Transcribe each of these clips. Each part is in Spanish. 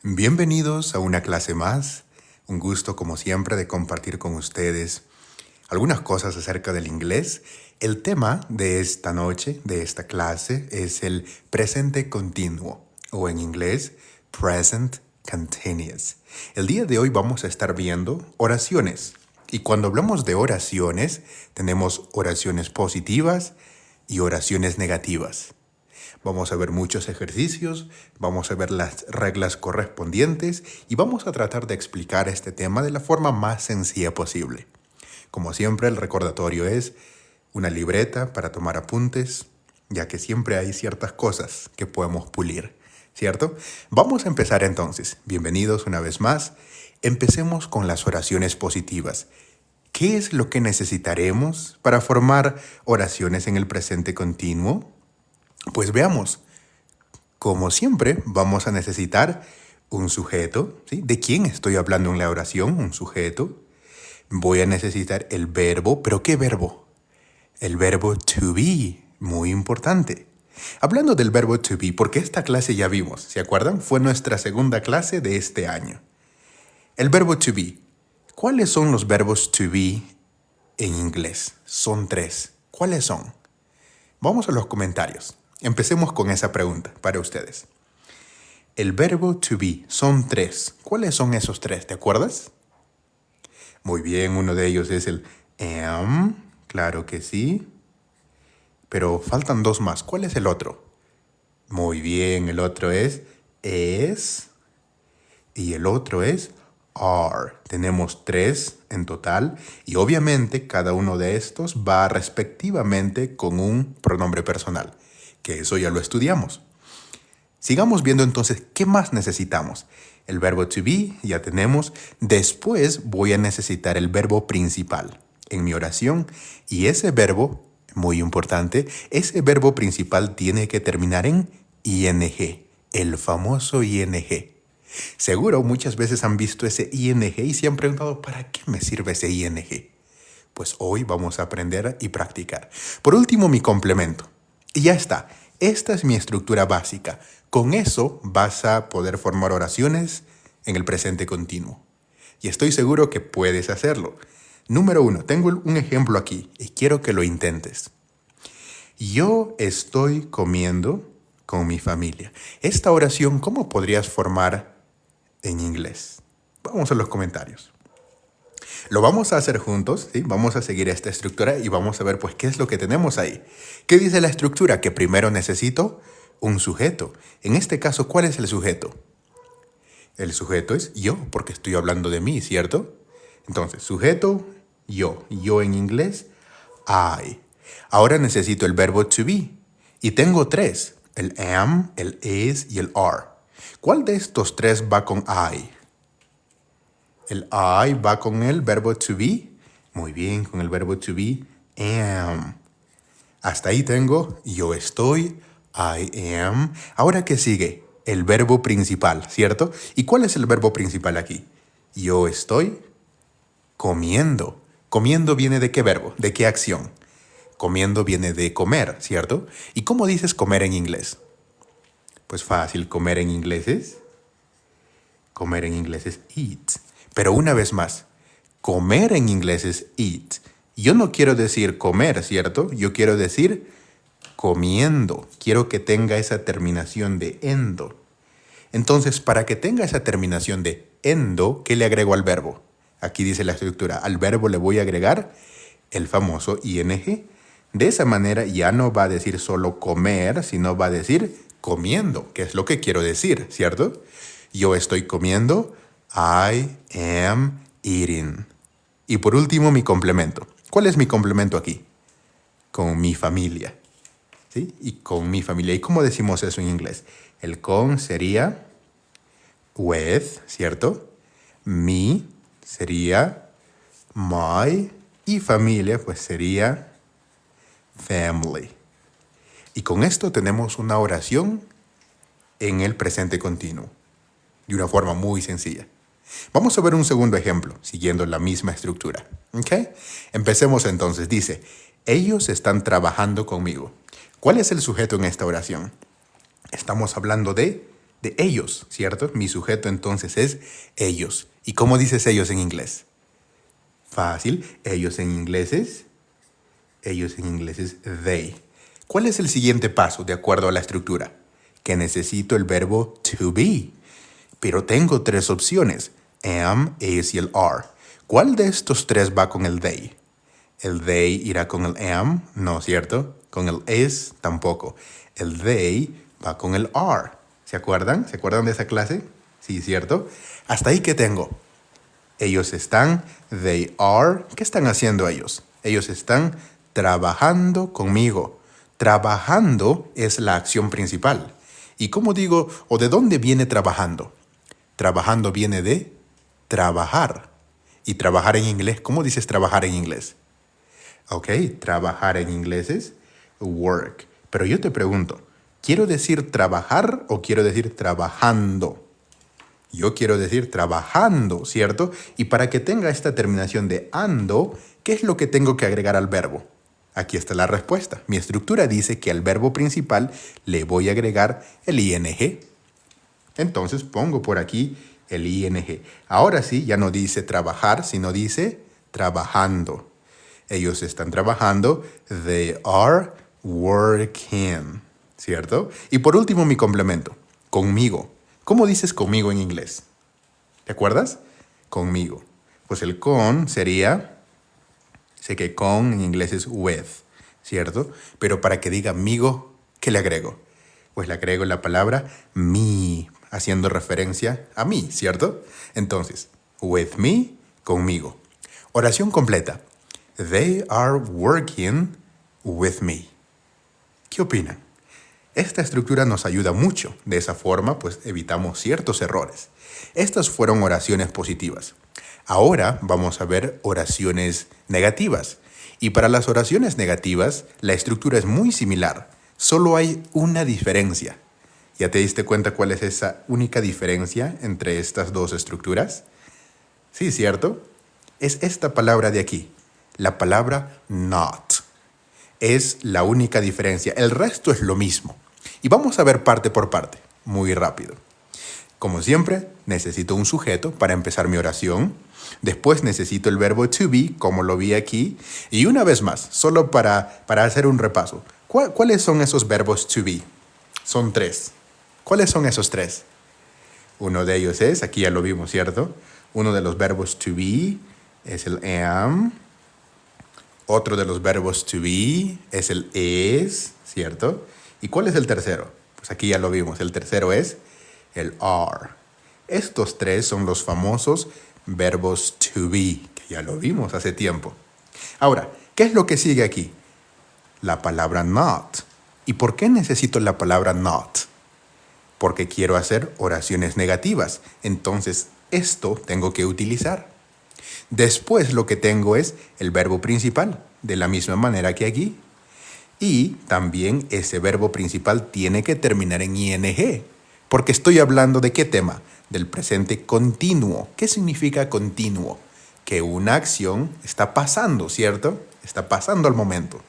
Bienvenidos a una clase más. Un gusto, como siempre, de compartir con ustedes algunas cosas acerca del inglés. El tema de esta noche, de esta clase, es el presente continuo, o en inglés, present continuous. El día de hoy vamos a estar viendo oraciones. Y cuando hablamos de oraciones, tenemos oraciones positivas y oraciones negativas. Vamos a ver muchos ejercicios, vamos a ver las reglas correspondientes y vamos a tratar de explicar este tema de la forma más sencilla posible. Como siempre, el recordatorio es una libreta para tomar apuntes, ya que siempre hay ciertas cosas que podemos pulir, ¿cierto? Vamos a empezar entonces. Bienvenidos una vez más. Empecemos con las oraciones positivas. ¿Qué es lo que necesitaremos para formar oraciones en el presente continuo? Pues veamos. Como siempre, vamos a necesitar un sujeto, ¿sí? ¿De quién estoy hablando en la oración? Un sujeto. Voy a necesitar el verbo, ¿pero qué verbo? El verbo to be, muy importante. Hablando del verbo to be, porque esta clase ya vimos, ¿se acuerdan? Fue nuestra segunda clase de este año. El verbo to be. ¿Cuáles son los verbos to be en inglés? Son 3. ¿Cuáles son? Vamos a los comentarios. Empecemos con esa pregunta para ustedes. El verbo to be son 3. ¿Cuáles son esos 3? ¿Te acuerdas? Muy bien, uno de ellos es el am. Claro que sí. Pero faltan 2 más. ¿Cuál es el otro? Muy bien, el otro es y el otro es are. Tenemos 3 en total y obviamente cada uno de estos va respectivamente con un pronombre personal, que eso ya lo estudiamos. Sigamos viendo entonces qué más necesitamos. El verbo to be ya tenemos. Después voy a necesitar el verbo principal en mi oración y ese verbo, muy importante, ese verbo principal tiene que terminar en ing, el famoso ing. Seguro muchas veces han visto ese ing y se han preguntado ¿para qué me sirve ese ing? Pues hoy vamos a aprender y practicar. Por último, mi complemento. Y ya está. Esta es mi estructura básica. Con eso vas a poder formar oraciones en el presente continuo. Y estoy seguro que puedes hacerlo. Número 1. Tengo un ejemplo aquí y quiero que lo intentes. Yo estoy comiendo con mi familia. Esta oración, ¿cómo podrías formar en inglés? Vamos a los comentarios. Lo vamos a hacer juntos, ¿sí? Vamos a seguir esta estructura y vamos a ver pues qué es lo que tenemos ahí. ¿Qué dice la estructura? Que primero necesito un sujeto. En este caso, ¿cuál es el sujeto? El sujeto es yo, porque estoy hablando de mí, ¿cierto? Entonces, sujeto, yo. Yo en inglés, I. Ahora necesito el verbo to be. Y tengo 3. El am, el is y el are. ¿Cuál de estos 3 va con I? El I va con el verbo to be. Muy bien, con el verbo to be, am. Hasta ahí tengo yo estoy, I am. Ahora, ¿qué sigue? El verbo principal, ¿cierto? ¿Y cuál es el verbo principal aquí? Yo estoy comiendo. ¿Comiendo viene de qué verbo? ¿De qué acción? Comiendo viene de comer, ¿cierto? ¿Y cómo dices comer en inglés? Pues fácil, comer en inglés es eat. Pero una vez más, comer en inglés es eat. Yo no quiero decir comer, ¿cierto? Yo quiero decir comiendo. Quiero que tenga esa terminación de endo. Entonces, para que tenga esa terminación de endo, ¿qué le agrego al verbo? Aquí dice la estructura. Al verbo le voy a agregar el famoso ing. De esa manera ya no va a decir solo comer, sino va a decir comiendo, que es lo que quiero decir, ¿cierto? Yo estoy comiendo. I am eating. Y por último, mi complemento. ¿Cuál es mi complemento aquí? Con mi familia. ¿Sí? Y con mi familia. ¿Y cómo decimos eso en inglés? El con sería with, ¿cierto? Me sería my. Y familia, pues sería family. Y con esto tenemos una oración en el presente continuo. De una forma muy sencilla. Vamos a ver un segundo ejemplo, siguiendo la misma estructura. ¿Ok? Empecemos entonces. Dice, ellos están trabajando conmigo. ¿Cuál es el sujeto en esta oración? Estamos hablando de de ellos, ¿cierto? Mi sujeto entonces es ellos. ¿Y cómo dices ellos en inglés? Fácil. Ellos en inglés es they. ¿Cuál es el siguiente paso de acuerdo a la estructura? Que necesito el verbo to be. Pero tengo tres opciones: am, is y el are. ¿Cuál de estos tres va con el they? ¿El they irá con el am? No, ¿cierto? Con el is tampoco. El they va con el are. ¿Se acuerdan? ¿Se acuerdan de esa clase? Sí, ¿cierto? Hasta ahí que tengo. Ellos están, they are. ¿Qué están haciendo ellos? Ellos están trabajando conmigo. Trabajando es la acción principal. ¿Y cómo digo, o de dónde viene trabajando? Trabajando viene de trabajar. Y trabajar en inglés, ¿cómo dices trabajar en inglés? Ok, trabajar en inglés es work. Pero yo te pregunto, ¿quiero decir trabajar o quiero decir trabajando? Yo quiero decir trabajando, ¿cierto? Y para que tenga esta terminación de ando, ¿qué es lo que tengo que agregar al verbo? Aquí está la respuesta. Mi estructura dice que al verbo principal le voy a agregar el ing. Entonces pongo por aquí el ing. Ahora sí, ya no dice trabajar, sino dice trabajando. Ellos están trabajando. They are working, ¿cierto? Y por último, mi complemento. Conmigo. ¿Cómo dices conmigo en inglés? ¿Te acuerdas? Conmigo. Pues el con sería, sé que con en inglés es with, ¿cierto? Pero para que diga amigo, ¿qué le agrego? Pues le agrego la palabra me, haciendo referencia a mí, ¿cierto? Entonces, with me, conmigo. Oración completa. They are working with me. ¿Qué opinan? Esta estructura nos ayuda mucho. De esa forma, pues evitamos ciertos errores. Estas fueron oraciones positivas. Ahora vamos a ver oraciones negativas. Y para las oraciones negativas, la estructura es muy similar. Solo hay una diferencia. ¿Ya te diste cuenta cuál es esa única diferencia entre estas dos estructuras? Sí, ¿cierto? Es esta palabra de aquí, la palabra not. Es la única diferencia. El resto es lo mismo. Y vamos a ver parte por parte, muy rápido. Como siempre, necesito un sujeto para empezar mi oración. Después necesito el verbo to be, como lo vi aquí. Y una vez más, solo para hacer un repaso. ¿Cuáles son esos verbos to be? Son tres. ¿Cuáles son esos tres? Uno de ellos es, aquí ya lo vimos, ¿cierto? Uno de los verbos to be es el am. Otro de los verbos to be es el is, ¿cierto? ¿Y cuál es el tercero? Pues aquí ya lo vimos. El tercero es el are. Estos tres son los famosos verbos to be, que ya lo vimos hace tiempo. Ahora, ¿qué es lo que sigue aquí? La palabra not. ¿Y por qué necesito la palabra not? Porque quiero hacer oraciones negativas. Entonces, esto tengo que utilizar. Después lo que tengo es el verbo principal, de la misma manera que aquí. Y también ese verbo principal tiene que terminar en ing, porque estoy hablando de ¿qué tema? Del presente continuo. ¿Qué significa continuo? Que una acción está pasando, ¿cierto? Está pasando al momento.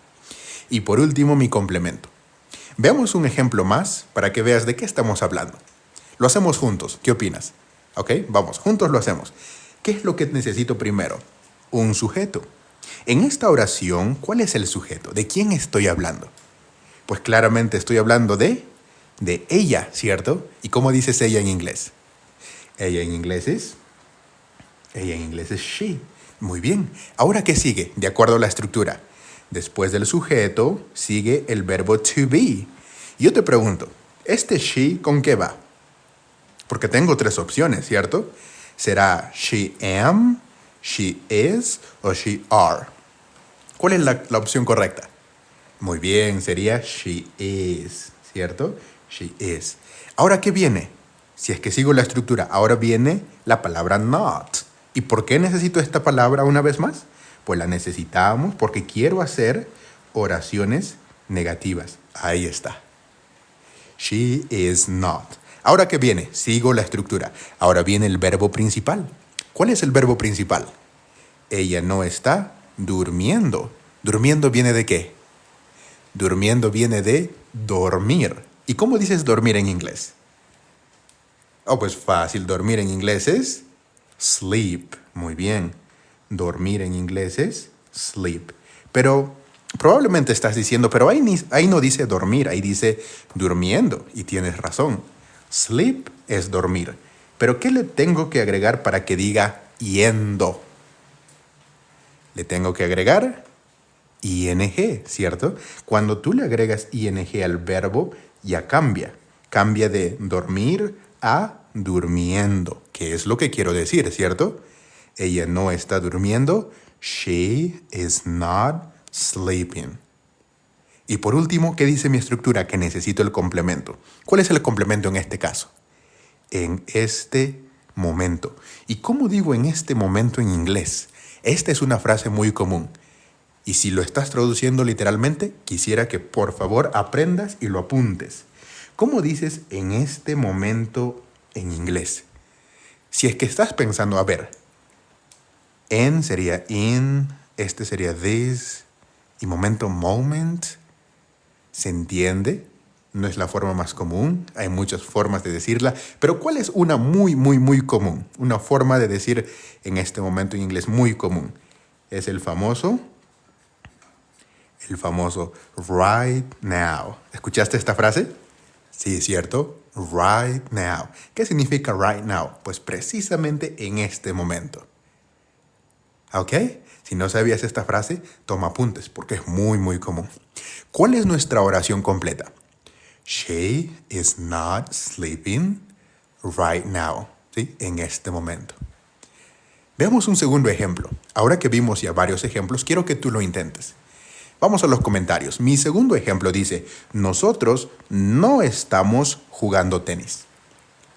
Y por último, mi complemento. Veamos un ejemplo más para que veas de qué estamos hablando. Lo hacemos juntos. ¿Qué opinas? ¿Ok? Vamos, juntos lo hacemos. ¿Qué es lo que necesito primero? Un sujeto. En esta oración, ¿cuál es el sujeto? ¿De quién estoy hablando? Pues claramente estoy hablando de ella, ¿cierto? ¿Y cómo dices ella en inglés? Ella en inglés es she. Muy bien. Ahora, ¿qué sigue? De acuerdo a la estructura. Después del sujeto, sigue el verbo to be. Yo te pregunto, ¿este she con qué va? Porque tengo tres opciones, ¿cierto? ¿Será she am, she is o she are? ¿Cuál es la opción correcta? Muy bien, sería she is, ¿cierto? She is. Ahora, ¿qué viene? Si es que sigo la estructura, ahora viene la palabra not. ¿Y por qué necesito esta palabra una vez más? Pues la necesitamos porque quiero hacer oraciones negativas. Ahí está. She is not. Ahora, ¿qué viene? Sigo la estructura. Ahora viene el verbo principal. ¿Cuál es el verbo principal? Ella no está durmiendo. ¿Durmiendo viene de qué? Durmiendo viene de dormir. ¿Y cómo dices dormir en inglés? Oh, pues fácil. Dormir en inglés es sleep. Muy bien. Dormir en inglés es sleep. Pero probablemente estás diciendo, pero ahí no dice dormir, ahí dice durmiendo. Y tienes razón. Sleep es dormir. Pero ¿qué le tengo que agregar para que diga yendo? Le tengo que agregar ing, ¿cierto? Cuando tú le agregas ing al verbo, ya cambia. Cambia de dormir a durmiendo, que es lo que quiero decir, ¿cierto? Ella no está durmiendo. She is not sleeping. Y por último, ¿qué dice mi estructura? Que necesito el complemento. ¿Cuál es el complemento en este caso? En este momento. ¿Y cómo digo en este momento en inglés? Esta es una frase muy común. Y si lo estás traduciendo literalmente, quisiera que por favor aprendas y lo apuntes. ¿Cómo dices en este momento en inglés? Si es que estás pensando, a ver, en sería in, este sería this, y momento moment, ¿se entiende? No es la forma más común, hay muchas formas de decirla, pero ¿cuál es una muy, muy, muy común? Una forma de decir en este momento en inglés muy común. Es el famoso right now. ¿Escuchaste esta frase? Sí, ¿cierto? Right now. ¿Qué significa right now? Pues precisamente en este momento. ¿Ok? Si no sabías esta frase, toma apuntes porque es muy, muy común. ¿Cuál es nuestra oración completa? She is not sleeping right now. ¿Sí? En este momento. Veamos un segundo ejemplo. Ahora que vimos ya varios ejemplos, quiero que tú lo intentes. Vamos a los comentarios. Mi segundo ejemplo dice, nosotros no estamos jugando tenis.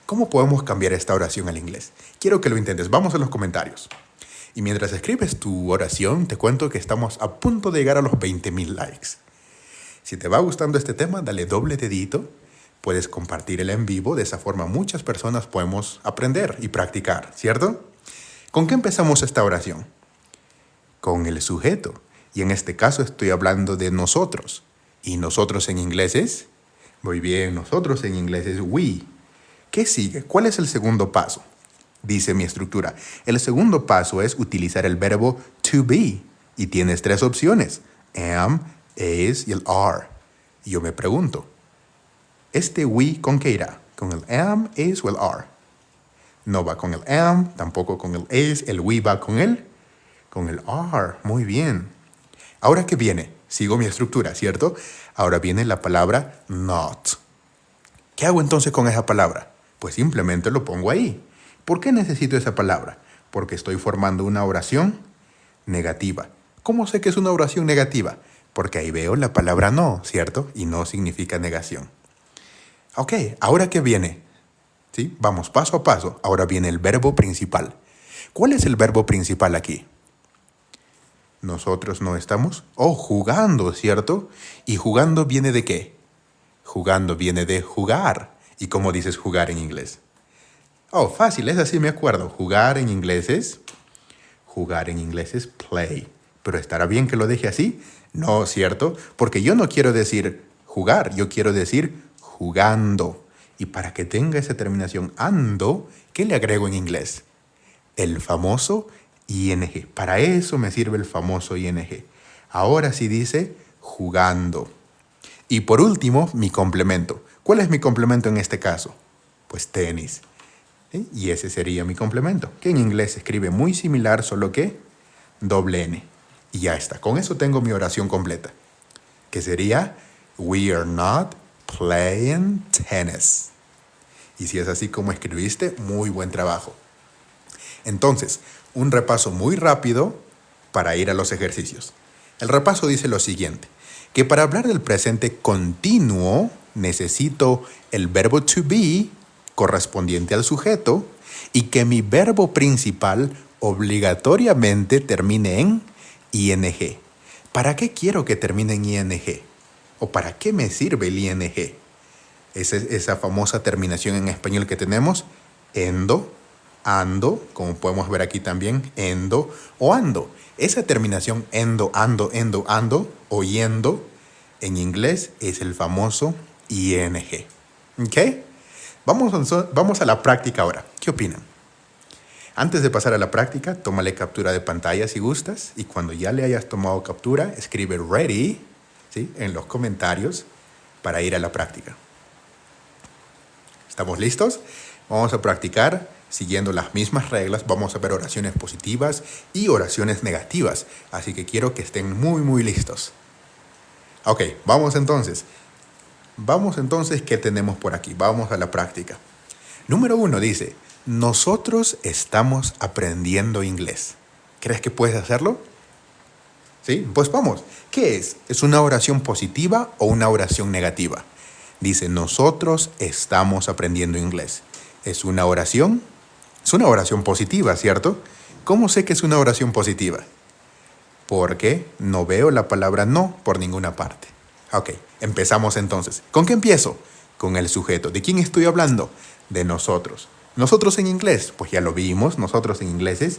¿Cómo podemos cambiar esta oración al inglés? Quiero que lo intentes. Vamos a los comentarios. Y mientras escribes tu oración, te cuento que estamos a punto de llegar a los 20,000 likes. Si te va gustando este tema, dale doble dedito. Puedes compartir el en vivo. De esa forma muchas personas podemos aprender y practicar, ¿cierto? ¿Con qué empezamos esta oración? Con el sujeto. Y en este caso estoy hablando de nosotros. ¿Y nosotros en inglés es? Muy bien, nosotros en inglés es we. ¿Qué sigue? ¿Cuál es el segundo paso? Dice mi estructura. El segundo paso es utilizar el verbo to be. Y tienes 3 opciones. Am, is y el are. Y yo me pregunto, ¿este we con qué irá? ¿Con el am, is o el are? No va con el am, tampoco con el is. El we va con el are. Muy bien. Ahora que viene, sigo mi estructura, ¿cierto? Ahora viene la palabra not. ¿Qué hago entonces con esa palabra? Pues simplemente lo pongo ahí. ¿Por qué necesito esa palabra? Porque estoy formando una oración negativa. ¿Cómo sé que es una oración negativa? Porque ahí veo la palabra no, ¿cierto? Y no significa negación. Ok, ¿ahora qué viene? ¿Sí? Vamos paso a paso. Ahora viene el verbo principal. ¿Cuál es el verbo principal aquí? Nosotros no estamos jugando, ¿cierto? ¿Y jugando viene de qué? Jugando viene de jugar. ¿Y cómo dices jugar en inglés? Fácil, es así, me acuerdo. Jugar en inglés es play. ¿Pero estará bien que lo deje así? No, ¿cierto? Porque yo no quiero decir jugar, yo quiero decir jugando. Y para que tenga esa terminación ando, ¿qué le agrego en inglés? El famoso ing. Para eso me sirve el famoso ing. Ahora sí dice jugando. Y por último, mi complemento. ¿Cuál es mi complemento en este caso? Pues tenis. ¿Sí? Y ese sería mi complemento, que en inglés se escribe muy similar, solo que doble N. Y ya está. Con eso tengo mi oración completa, que sería we are not playing tennis. Y si es así como escribiste, muy buen trabajo. Entonces, un repaso muy rápido para ir a los ejercicios. El repaso dice lo siguiente, que para hablar del presente continuo necesito el verbo to be correspondiente al sujeto y que mi verbo principal obligatoriamente termine en ing. ¿Para qué quiero que termine en ing? ¿O para qué me sirve el ing? Esa famosa terminación en español que tenemos, endo, ando, como podemos ver aquí también, endo o ando. Esa terminación endo, ando, endo, ando o yendo en inglés es el famoso ing. ¿Ok? Vamos a la práctica ahora. ¿Qué opinan? Antes de pasar a la práctica, tómale captura de pantalla si gustas y cuando ya le hayas tomado captura, escribe ready, ¿sí?, en los comentarios para ir a la práctica. ¿Estamos listos? Vamos a practicar siguiendo las mismas reglas. Vamos a ver oraciones positivas y oraciones negativas. Así que quiero que estén muy, muy listos. Ok, vamos entonces. ¿Qué tenemos por aquí? Vamos a la práctica. Número 1 dice, nosotros estamos aprendiendo inglés. ¿Crees que puedes hacerlo? ¿Sí? Pues vamos. ¿Qué es? ¿Es una oración positiva o una oración negativa? Dice, nosotros estamos aprendiendo inglés. ¿Es una oración? Es una oración positiva, ¿cierto? ¿Cómo sé que es una oración positiva? Porque no veo la palabra no por ninguna parte. Ok, empezamos entonces. ¿Con qué empiezo? Con el sujeto. ¿De quién estoy hablando? De nosotros. Nosotros en inglés, pues ya lo vimos, nosotros en inglés es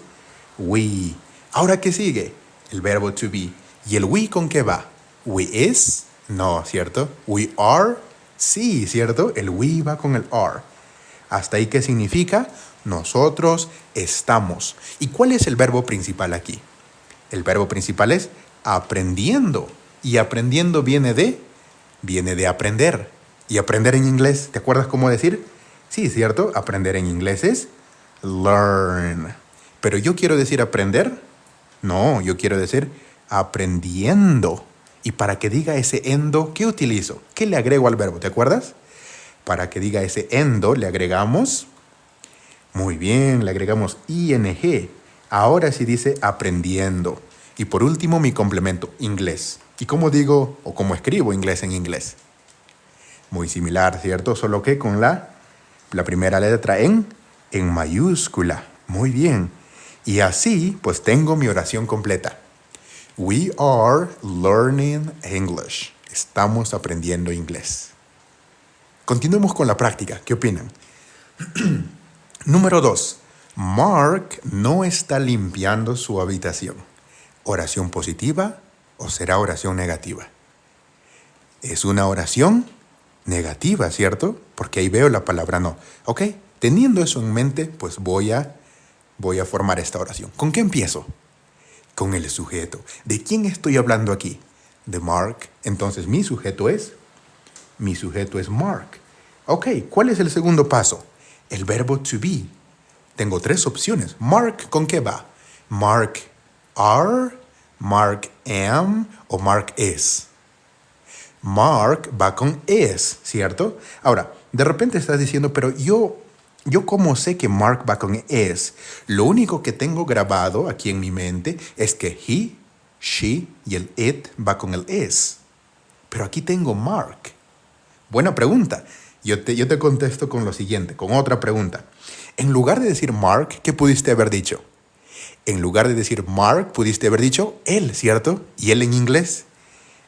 we. Ahora, ¿qué sigue? El verbo to be. ¿Y el we con qué va? We is? No, ¿cierto? We are? Sí, ¿cierto? El we va con el are. ¿Hasta ahí qué significa? Nosotros estamos. ¿Y cuál es el verbo principal aquí? El verbo principal es aprendiendo. Y aprendiendo viene de aprender. Y aprender en inglés, ¿te acuerdas cómo decir? Sí, ¿cierto? Aprender en inglés es learn. Pero yo quiero decir aprender. No, yo quiero decir aprendiendo. Y para que diga ese endo, ¿qué utilizo? ¿Qué le agrego al verbo? ¿Te acuerdas? Para que diga ese endo, le agregamos. Muy bien, le agregamos ing. Ahora sí dice aprendiendo. Y por último, mi complemento, inglés. ¿Y cómo digo o cómo escribo inglés en inglés? Muy similar, ¿cierto? Solo que con la primera letra en mayúscula. Muy bien. Y así, pues tengo mi oración completa. We are learning English. Estamos aprendiendo inglés. Continuemos con la práctica. ¿Qué opinan? Número 2. Mark no está limpiando su habitación. ¿Oración positiva o será oración negativa? Es una oración negativa, ¿cierto? Porque ahí veo la palabra no. Ok, teniendo eso en mente, pues voy a formar esta oración. ¿Con qué empiezo? Con el sujeto. ¿De quién estoy hablando aquí? De Mark. Entonces mi sujeto es Mark. Ok, ¿cuál es el segundo paso? El verbo to be. Tengo 3 opciones. Mark, ¿con qué va? Mark are, Mark am o Mark is. Mark va con is, ¿cierto? Ahora, de repente estás diciendo, pero yo cómo sé que Mark va con is. Lo único que tengo grabado aquí en mi mente es que he, she y el it va con el is. Pero aquí tengo Mark. Buena pregunta. Yo te contesto con lo siguiente, con otra pregunta. En lugar de decir Mark, ¿qué pudiste haber dicho? En lugar de decir Mark, pudiste haber dicho él, ¿cierto? ¿Y él en inglés?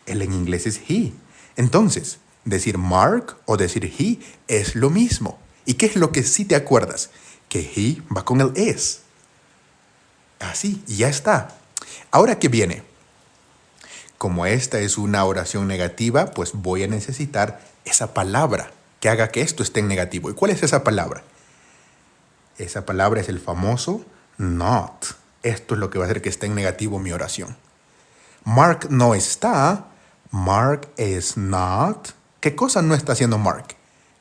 Él en inglés es he. Entonces, decir Mark o decir he es lo mismo. ¿Y qué es lo que sí te acuerdas? Que he va con el is. Así, y ya está. Ahora, ¿qué viene? Como esta es una oración negativa, pues voy a necesitar esa palabra que haga que esto esté en negativo. ¿Y cuál es esa palabra? Esa palabra es el famoso not. Esto es lo que va a hacer que esté en negativo mi oración. Mark no está. Mark is not. ¿Qué cosa no está haciendo Mark?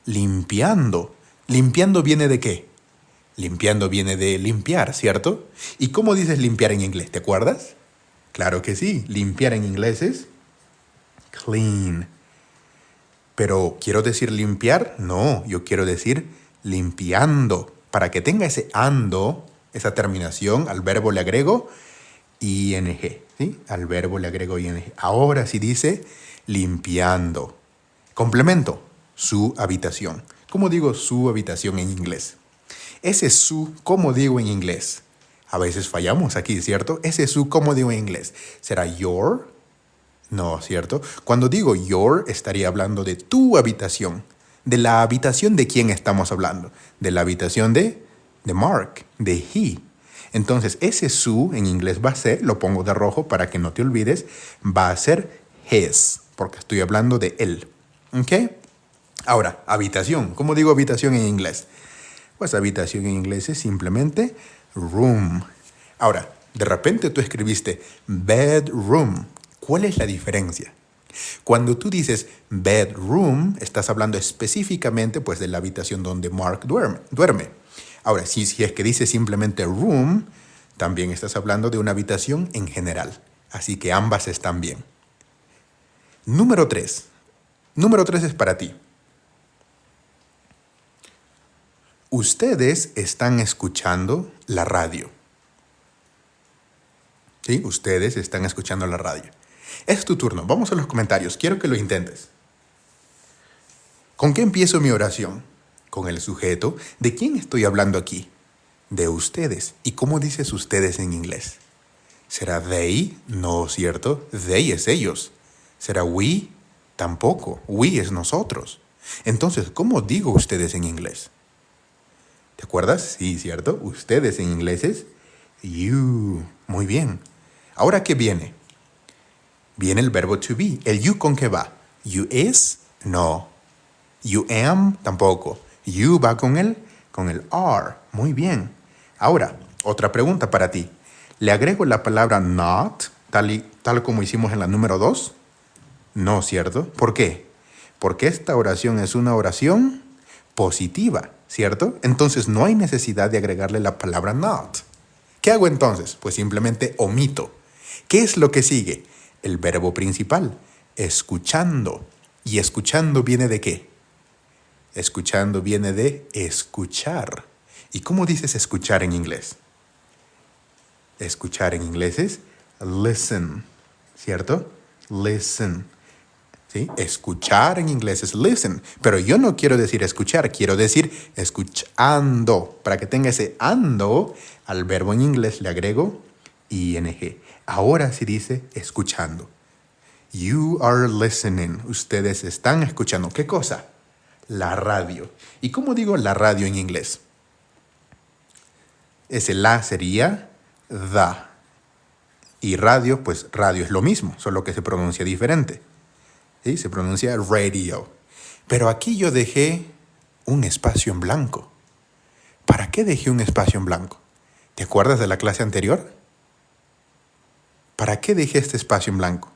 Limpiando. ¿Limpiando viene de qué? Limpiando viene de limpiar, ¿cierto? ¿Y cómo dices limpiar en inglés? ¿Te acuerdas? Claro que sí. Limpiar en inglés es clean. Pero ¿quiero decir limpiar? No, yo quiero decir limpiando. Para que tenga ese ando, esa terminación, al verbo le agrego ing, ¿sí? Al verbo le agrego ing. Ahora sí dice limpiando. Complemento, su habitación. ¿Cómo digo su habitación en inglés? Ese su, ¿cómo digo en inglés? A veces fallamos aquí, ¿cierto? Ese su, ¿cómo digo en inglés? ¿Será your? No, ¿cierto? Cuando digo your, estaría hablando de tu habitación. ¿De la habitación de quién estamos hablando? De la habitación de Mark, de he. Entonces, ese su en inglés va a ser, lo pongo de rojo para que no te olvides, va a ser his, porque estoy hablando de él. ¿Ok? Ahora, habitación. ¿Cómo digo habitación en inglés? Pues habitación en inglés es simplemente room. Ahora, de repente tú escribiste bedroom. ¿Cuál es la diferencia? Cuando tú dices bedroom, estás hablando específicamente pues de la habitación donde Mark duerme. Ahora, si es que dices simplemente room, también estás hablando de una habitación en general. Así que ambas están bien. Número 3. Número 3 es para ti. Ustedes están escuchando la radio. ¿Sí? Ustedes están escuchando la radio. Es tu turno. Vamos a los comentarios. Quiero que lo intentes. ¿Con qué empiezo mi oración? Con el sujeto. ¿De quién estoy hablando aquí? De ustedes. ¿Y cómo dices ustedes en inglés? ¿Será they? No, ¿cierto? They es ellos. ¿Será we? Tampoco. We es nosotros. Entonces, ¿cómo digo ustedes en inglés? ¿Te acuerdas? Sí, ¿cierto? Ustedes en inglés es you. Muy bien. ¿Ahora qué viene? Viene el verbo to be. ¿El you con qué va? You is? No. You am? Tampoco. You va con el are. Muy bien. Ahora, otra pregunta para ti. ¿Le agrego la palabra not, tal como hicimos en la número 2? No, ¿cierto? ¿Por qué? Porque esta oración es una oración positiva, ¿cierto? Entonces no hay necesidad de agregarle la palabra not. ¿Qué hago entonces? Pues simplemente omito. ¿Qué es lo que sigue? El verbo principal, escuchando. ¿Y escuchando viene de qué? Escuchando viene de escuchar. ¿Y cómo dices escuchar en inglés? Escuchar en inglés es listen, ¿cierto? Listen. ¿Sí? Escuchar en inglés es listen, pero yo no quiero decir escuchar, quiero decir escuchando. Para que tenga ese ando, al verbo en inglés le agrego ing. Ahora sí dice escuchando. You are listening. Ustedes están escuchando. ¿Qué cosa? La radio. ¿Y cómo digo la radio en inglés? Ese la sería the. Y radio, pues radio es lo mismo, solo que se pronuncia diferente. ¿Sí? Se pronuncia radio. Pero aquí yo dejé un espacio en blanco. ¿Para qué dejé un espacio en blanco? ¿Te acuerdas de la clase anterior? ¿Para qué dejé este espacio en blanco?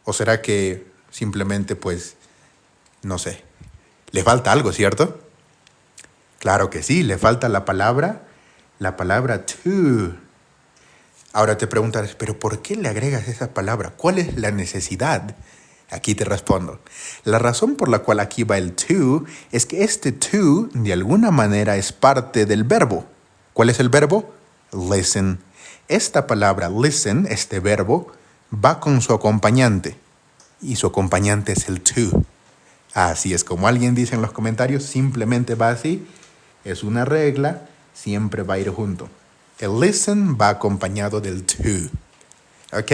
¿O será que simplemente, pues, no sé, le falta algo, ¿cierto? Claro que sí, le falta la palabra to. Ahora te preguntarás, ¿pero por qué le agregas esa palabra? ¿Cuál es la necesidad? Aquí te respondo. La razón por la cual aquí va el to es que este to de alguna manera es parte del verbo. ¿Cuál es el verbo? Listen. Esta palabra listen, este verbo, va con su acompañante. Y su acompañante es el to. Así es como alguien dice en los comentarios, simplemente va así. Es una regla, siempre va a ir junto. El listen va acompañado del to. ¿Ok?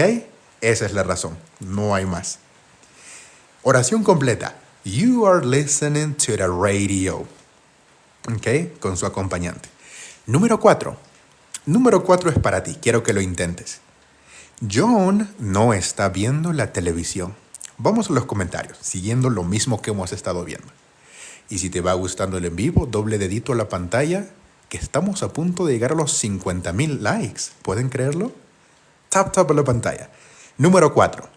Esa es la razón. No hay más. Oración completa. You are listening to the radio. ¿Ok? Con su acompañante. Número 4. Número 4 es para ti. Quiero que lo intentes. John no está viendo la televisión. Vamos a los comentarios, siguiendo lo mismo que hemos estado viendo. Y si te va gustando el en vivo, doble dedito a la pantalla, que estamos a punto de llegar a los 50,000 likes. ¿Pueden creerlo? Tap a la pantalla. Número 4.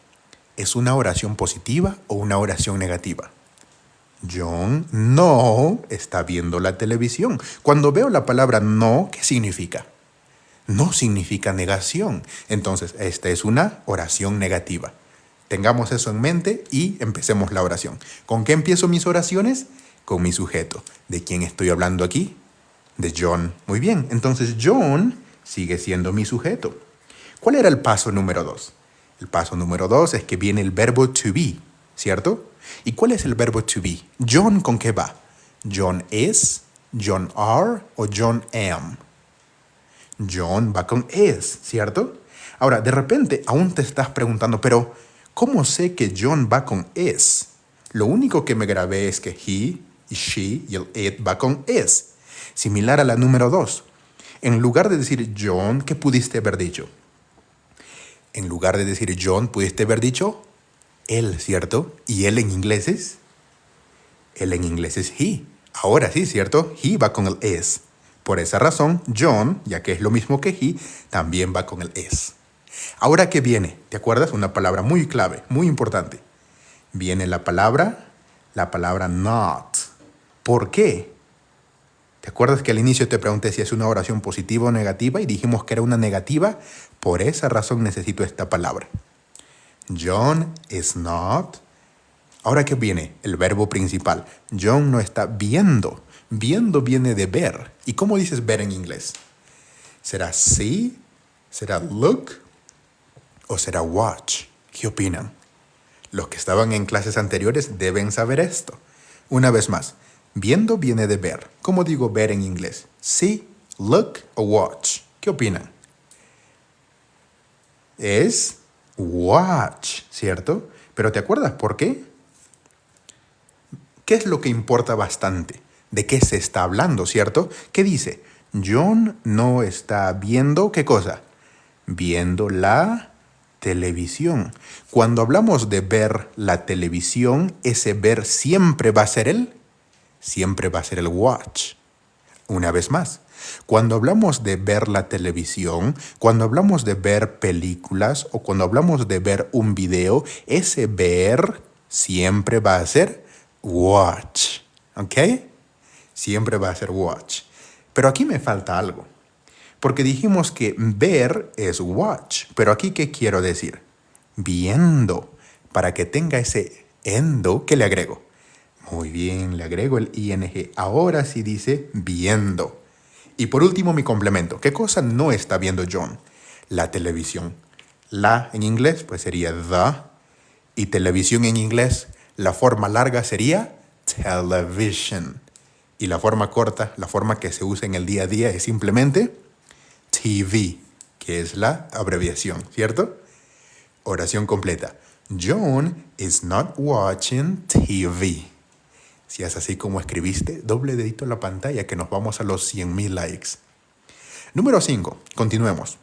¿Es una oración positiva o una oración negativa? John no está viendo la televisión. Cuando veo la palabra no, ¿qué significa? No significa negación. Entonces, esta es una oración negativa. Tengamos eso en mente y empecemos la oración. ¿Con qué empiezo mis oraciones? Con mi sujeto. ¿De quién estoy hablando aquí? De John. Muy bien, entonces John sigue siendo mi sujeto. ¿Cuál era el paso número 2? El paso número 2 es que viene el verbo to be, ¿cierto? ¿Y cuál es el verbo to be? John, ¿con qué va? John is, John are o John am. John va con is, ¿cierto? Ahora, de repente aún te estás preguntando, pero ¿cómo sé que John va con is? Lo único que me grabé es que he y she y el it va con is. Similar a la número 2. En lugar de decir John, ¿qué pudiste haber dicho? En lugar de decir John, pudiste haber dicho él, ¿cierto? ¿Y él en inglés es? Él en inglés es he. Ahora sí, ¿cierto? He va con el is. Por esa razón, John, ya que es lo mismo que he, también va con el is. Ahora, ¿qué viene? ¿Te acuerdas? Una palabra muy clave, muy importante. Viene la palabra not. ¿Por qué? ¿Te acuerdas que al inicio te pregunté si es una oración positiva o negativa y dijimos que era una negativa? Por esa razón necesito esta palabra. John is not. Ahora, ¿qué viene? El verbo principal. John no está viendo. Viendo viene de ver. ¿Y cómo dices ver en inglés? ¿Será see? ¿Será look? ¿O será watch? ¿Qué opinan? Los que estaban en clases anteriores deben saber esto. Una vez más, viendo viene de ver. ¿Cómo digo ver en inglés? See, look o watch. ¿Qué opinan? Es watch, ¿cierto? Pero ¿te acuerdas por qué? ¿Qué es lo que importa bastante? ¿De qué se está hablando, cierto? ¿Qué dice? John no está viendo, ¿qué cosa? Viendo la televisión. Cuando hablamos de ver la televisión, ese ver siempre va a ser siempre va a ser el watch. Una vez más, cuando hablamos de ver la televisión, cuando hablamos de ver películas o cuando hablamos de ver un video, ese ver siempre va a ser watch. ¿Ok? Siempre va a ser watch. Pero aquí me falta algo. Porque dijimos que ver es watch. Pero aquí, ¿qué quiero decir? Viendo. Para que tenga ese endo, ¿qué le agrego? Muy bien, le agrego el ing. Ahora sí dice viendo. Y por último, mi complemento. ¿Qué cosa no está viendo John? La televisión. La en inglés, pues sería the. Y televisión en inglés, la forma larga sería television. Y la forma corta, la forma que se usa en el día a día es simplemente TV, que es la abreviación, ¿cierto? Oración completa. John is not watching TV. Si es así como escribiste, doble dedito en la pantalla que nos vamos a los 100,000 likes. Número 5. Continuemos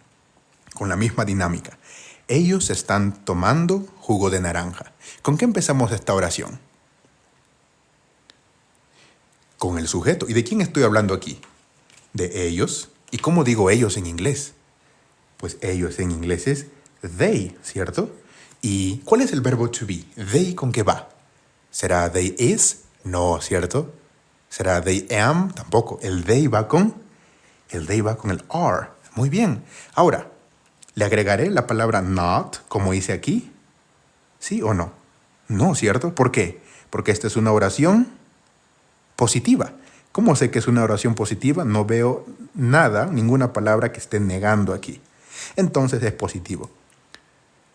con la misma dinámica. Ellos están tomando jugo de naranja. ¿Con qué empezamos esta oración? Con el sujeto. ¿Y de quién estoy hablando aquí? De ellos. ¿Y cómo digo ellos en inglés? Pues ellos en inglés es they, ¿cierto? ¿Y cuál es el verbo to be? ¿They con qué va? ¿Será they is? No, ¿cierto? ¿Será they am? Tampoco. El they va con el are. Muy bien. Ahora, ¿le agregaré la palabra not como hice aquí? ¿Sí o no? No, ¿cierto? ¿Por qué? Porque esta es una oración positiva. ¿Cómo sé que es una oración positiva? No veo nada, ninguna palabra que esté negando aquí. Entonces es positivo.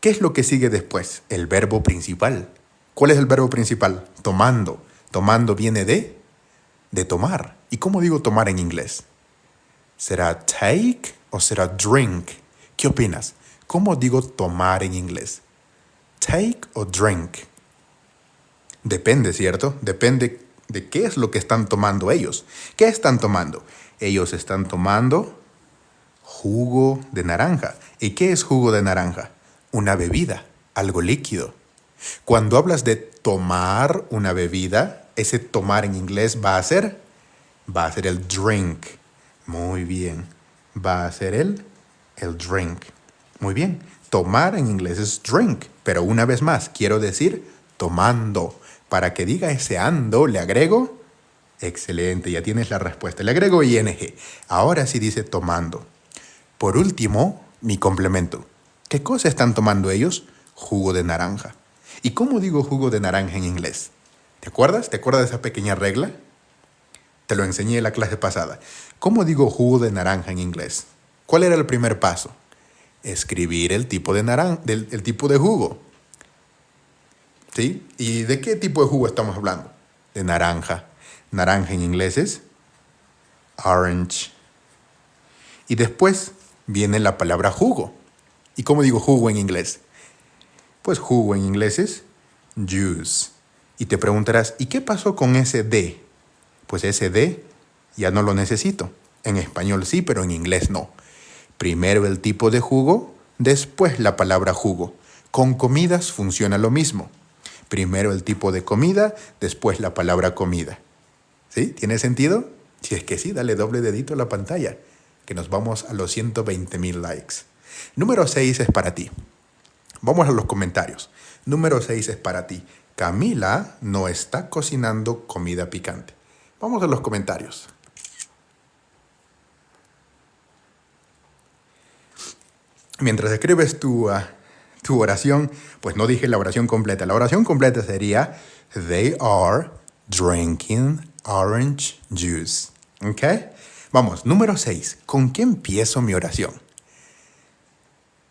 ¿Qué es lo que sigue después? El verbo principal. ¿Cuál es el verbo principal? Tomando. Tomando viene de tomar. ¿Y cómo digo tomar en inglés? ¿Será take o será drink? ¿Qué opinas? ¿Cómo digo tomar en inglés? ¿Take o drink? Depende, ¿cierto? Depende de qué es lo que están tomando ellos. ¿Qué están tomando? Ellos están tomando jugo de naranja. ¿Y qué es jugo de naranja? Una bebida, algo líquido. Cuando hablas de tomar una bebida, ese tomar en inglés va a ser el drink. Muy bien. Va a ser el drink. Muy bien. Tomar en inglés es drink. Pero una vez más, quiero decir tomando. Para que diga ese ando, le agrego. Excelente, ya tienes la respuesta. Le agrego ing. Ahora sí dice tomando. Por último, mi complemento. ¿Qué cosa están tomando ellos? Jugo de naranja. ¿Y cómo digo jugo de naranja en inglés? ¿Te acuerdas? ¿Te acuerdas de esa pequeña regla? Te lo enseñé en la clase pasada. ¿Cómo digo jugo de naranja en inglés? ¿Cuál era el primer paso? Escribir el tipo de el tipo de jugo. ¿Sí? ¿Y de qué tipo de jugo estamos hablando? De naranja. Naranja en inglés es orange. Y después viene la palabra jugo. ¿Y cómo digo jugo en inglés? Pues jugo en inglés es juice. Y te preguntarás, ¿y qué pasó con ese de? Pues ese de ya no lo necesito. En español sí, pero en inglés no. Primero el tipo de jugo, después la palabra jugo. Con comidas funciona lo mismo. Primero el tipo de comida, después la palabra comida. ¿Sí? ¿Tiene sentido? Si es que sí, dale doble dedito a la pantalla, que nos vamos a los 120,000 likes. Número 6 es para ti. Vamos a los comentarios. Número 6 es para ti. Camila no está cocinando comida picante. Vamos a los comentarios. Mientras escribes tu oración, pues no dije la oración completa. La oración completa sería: They are drinking orange juice. ¿Ok? Vamos, número 6. ¿Con qué empiezo mi oración?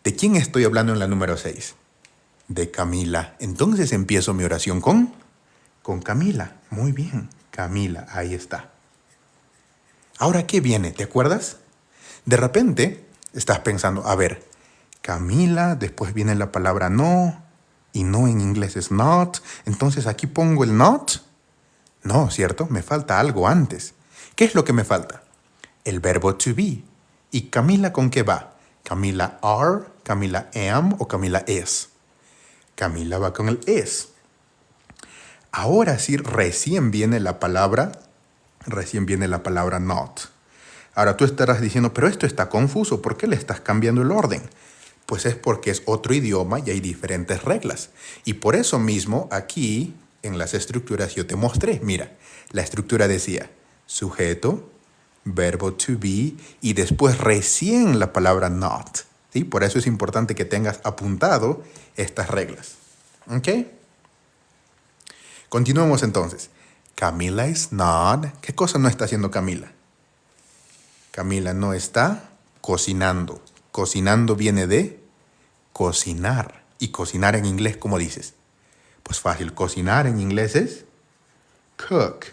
¿De quién estoy hablando en la número 6? De Camila. Entonces empiezo mi oración con Camila. Muy bien, Camila, ahí está. Ahora, ¿qué viene? ¿Te acuerdas? De repente estás pensando, a ver, Camila, después viene la palabra no, y no en inglés es not, entonces aquí pongo el not. No, ¿cierto? Me falta algo antes. ¿Qué es lo que me falta? El verbo to be. ¿Y Camila con qué va? ¿Camila are, Camila am o Camila is? Camila va con el is. Ahora sí, recién viene la palabra not. Ahora tú estarás diciendo, pero esto está confuso, ¿por qué le estás cambiando el orden? Pues es porque es otro idioma y hay diferentes reglas. Y por eso mismo aquí en las estructuras yo te mostré. Mira, la estructura decía sujeto, verbo to be y después recién la palabra not. ¿Sí? Por eso es importante que tengas apuntado estas reglas. ¿Ok? Continuemos entonces. Camila is not. ¿Qué cosa no está haciendo Camila? Camila no está cocinando. Cocinando viene de cocinar. ¿Y cocinar en inglés cómo dices? Pues fácil, cocinar en inglés es cook.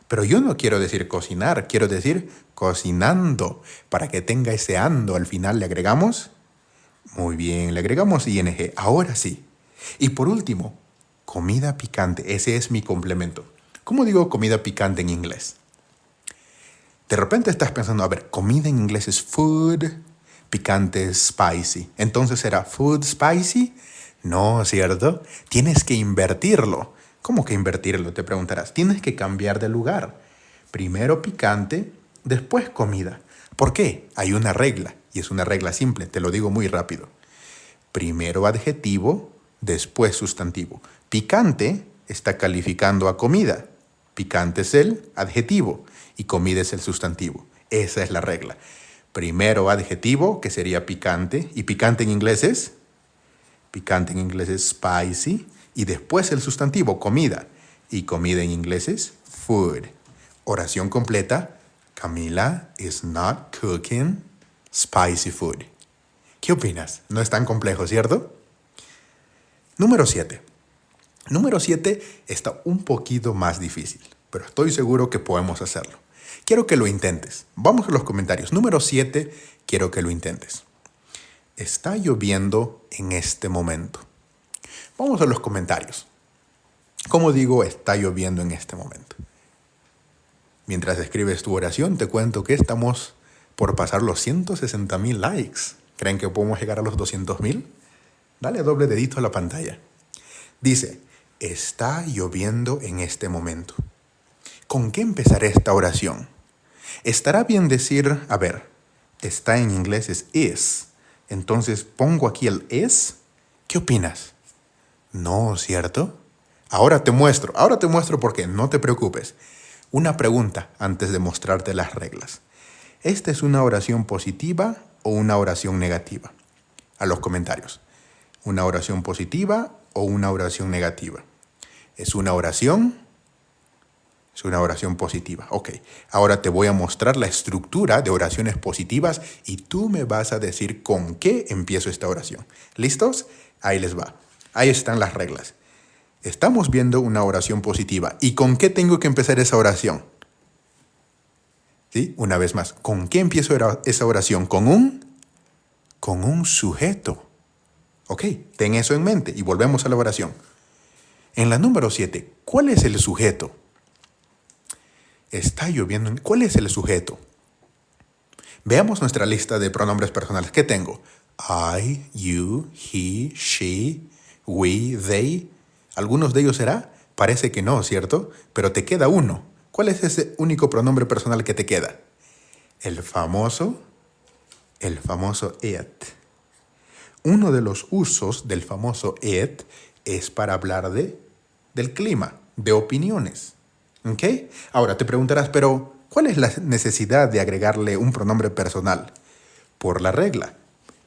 Pero yo no quiero decir cocinar, quiero decir cocinando. Para que tenga ese ando al final le agregamos. Muy bien, le agregamos ing. Ahora sí. Y por último, comida picante. Ese es mi complemento. ¿Cómo digo comida picante en inglés? De repente estás pensando, a ver, comida en inglés es food, picante es spicy. Entonces ¿será food spicy? No, ¿cierto? Tienes que invertirlo. ¿Cómo que invertirlo? Te preguntarás. Tienes que cambiar de lugar. Primero picante, después comida. ¿Por qué? Hay una regla, y es una regla simple, te lo digo muy rápido. Primero adjetivo, después sustantivo. Picante está calificando a comida. Picante es el adjetivo y comida es el sustantivo. Esa es la regla. Primero adjetivo, que sería picante, y picante en inglés es spicy, y después el sustantivo, comida, y comida en inglés es food. Oración completa: Camila is not cooking spicy food. ¿Qué opinas? No es tan complejo, ¿cierto? Número 7. Número 7 está un poquito más difícil, pero estoy seguro que podemos hacerlo. Quiero que lo intentes. Vamos a los comentarios. Número 7, quiero que lo intentes. Está lloviendo en este momento. Vamos a los comentarios. ¿Cómo digo está lloviendo en este momento? Mientras escribes tu oración, te cuento que estamos por pasar los 160,000 likes. ¿Creen que podemos llegar a los 200,000? Dale doble dedito a la pantalla. Dice, está lloviendo en este momento. ¿Con qué empezaré esta oración? Estará bien decir, a ver, está en inglés es is. Entonces pongo aquí el is. ¿Qué opinas? No, ¿cierto? Ahora te muestro por qué, no te preocupes. Una pregunta antes de mostrarte las reglas. ¿Esta es una oración positiva o una oración negativa? A los comentarios. ¿Una oración positiva o una oración negativa? ¿Es una oración? Es una oración positiva. Ok, ahora te voy a mostrar la estructura de oraciones positivas y tú me vas a decir con qué empiezo esta oración. ¿Listos? Ahí les va. Ahí están las reglas. Estamos viendo una oración positiva. ¿Y con qué tengo que empezar esa oración? ¿Sí? Una vez más, ¿con qué empiezo esa oración? Con un sujeto. Ok, ten eso en mente y volvemos a la oración. En la número 7, ¿cuál es el sujeto? Está lloviendo. ¿Cuál es el sujeto? Veamos nuestra lista de pronombres personales. ¿Qué tengo? I, you, he, she, we, they. ¿Algunos de ellos será? Parece que no, ¿cierto? Pero te queda uno. ¿Cuál es ese único pronombre personal que te queda? El famoso it. Uno de los usos del famoso it es para hablar del clima, de opiniones. ¿Ok? Ahora te preguntarás, pero ¿cuál es la necesidad de agregarle un pronombre personal? Por la regla.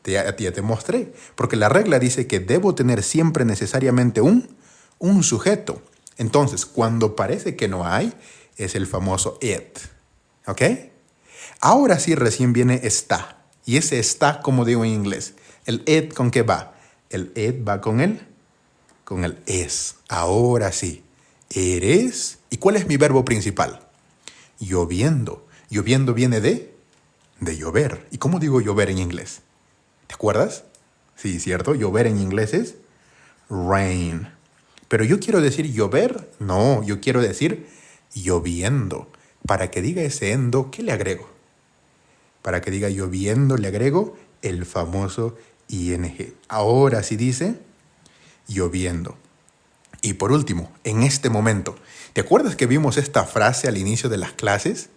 Ya te mostré. Porque la regla dice que debo tener siempre necesariamente un sujeto. Entonces, cuando parece que no hay, es el famoso it. ¿Ok? Ahora sí recién viene está. Y ese está, como digo en inglés. ¿El it con qué va? El it va con el es. Ahora sí. Eres. ¿Y cuál es mi verbo principal? Lloviendo. Lloviendo viene de llover. ¿Y cómo digo llover en inglés? ¿Te acuerdas? Sí, ¿cierto? Llover en inglés es rain. Pero yo quiero decir llover. No, yo quiero decir lloviendo. Para que diga ese endo, ¿qué le agrego? Para que diga lloviendo, le agrego el famoso ing. Ahora sí dice lloviendo. Y por último, en este momento, ¿te acuerdas que vimos esta frase al inicio de las clases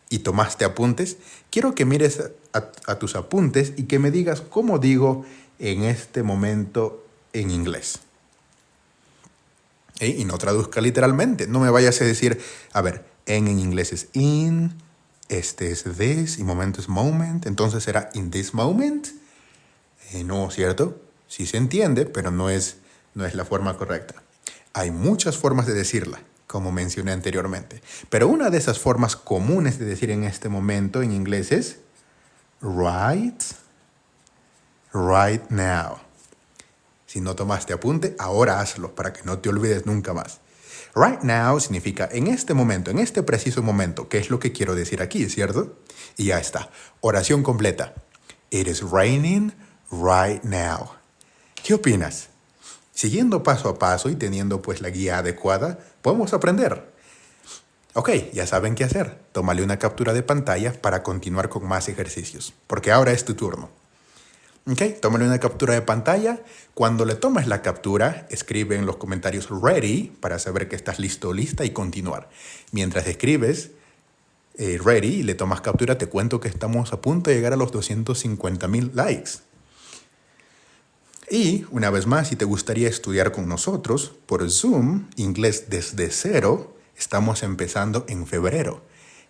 y tomaste apuntes? Quiero que mires a tus apuntes y que me digas cómo digo en este momento en inglés. Y no traduzca literalmente. No me vayas a decir, a ver, en inglés es in, este es this y momento es moment. Entonces será in this moment. No, ¿cierto? Sí se entiende, pero no es la forma correcta. Hay muchas formas de decirla, como mencioné anteriormente. Pero una de esas formas comunes de decir en este momento en inglés es right now. Si no tomaste apunte, ahora hazlo para que no te olvides nunca más. Right now significa en este momento, en este preciso momento, que es lo que quiero decir aquí, ¿cierto? Y ya está. Oración completa. It is raining right now. ¿Qué opinas? Siguiendo paso a paso y teniendo pues la guía adecuada, podemos aprender. Ok, ya saben qué hacer. Tómale una captura de pantalla para continuar con más ejercicios, porque ahora es tu turno. Ok, tómale una captura de pantalla. Cuando le tomes la captura, escribe en los comentarios ready para saber que estás listo o lista y continuar. Mientras escribes ready y le tomas captura, te cuento que estamos a punto de llegar a los 250,000 likes. Y, una vez más, si te gustaría estudiar con nosotros por Zoom, inglés desde cero, estamos empezando en febrero,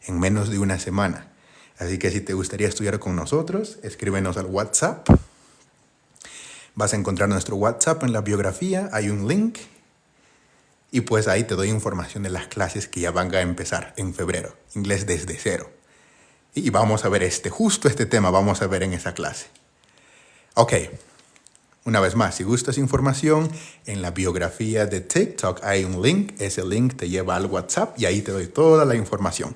en menos de una semana. Así que si te gustaría estudiar con nosotros, escríbenos al WhatsApp. Vas a encontrar nuestro WhatsApp en la biografía, hay un link. Y pues ahí te doy información de las clases que ya van a empezar en febrero, inglés desde cero. Y vamos a ver justo este tema, vamos a ver en esa clase. Ok. Una vez más, si gustas información, en la biografía de TikTok hay un link. Ese link te lleva al WhatsApp y ahí te doy toda la información.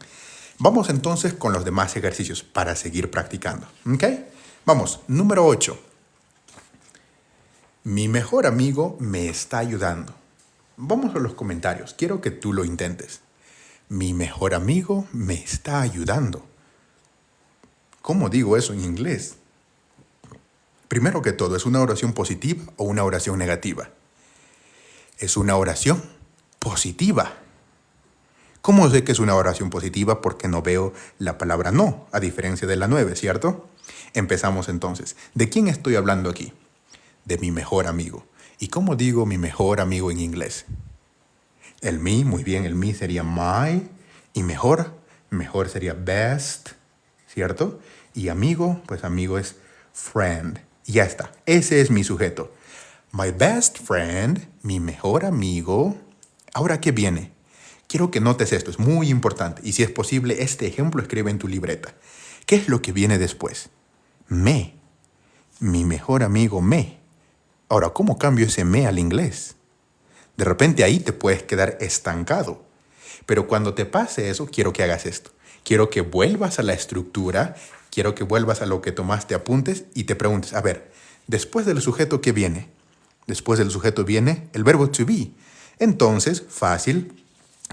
Vamos entonces con los demás ejercicios para seguir practicando. ¿Ok? Vamos, número 8. Mi mejor amigo me está ayudando. Vamos a los comentarios. Quiero que tú lo intentes. Mi mejor amigo me está ayudando. ¿Cómo digo eso en inglés? Primero que todo, ¿es una oración positiva o una oración negativa? Es una oración positiva. ¿Cómo sé que es una oración positiva? Porque no veo la palabra no, a diferencia de la 9, ¿cierto? Empezamos entonces. ¿De quién estoy hablando aquí? De mi mejor amigo. ¿Y cómo digo mi mejor amigo en inglés? El me, muy bien, el me sería my. Y mejor sería best, ¿cierto? Y amigo, pues amigo es friend. Y ya está, ese es mi sujeto. My best friend, mi mejor amigo. Ahora, ¿qué viene? Quiero que notes esto, es muy importante. Y si es posible, este ejemplo escribe en tu libreta. ¿Qué es lo que viene después? Me. Mi mejor amigo me. Ahora, ¿cómo cambio ese me al inglés? De repente ahí te puedes quedar estancado. Pero cuando te pase eso, quiero que hagas esto. Quiero que vuelvas a la estructura, quiero que vuelvas a lo que tomaste apuntes y te preguntes, a ver, después del sujeto, ¿qué viene? Después del sujeto viene el verbo to be. Entonces, fácil,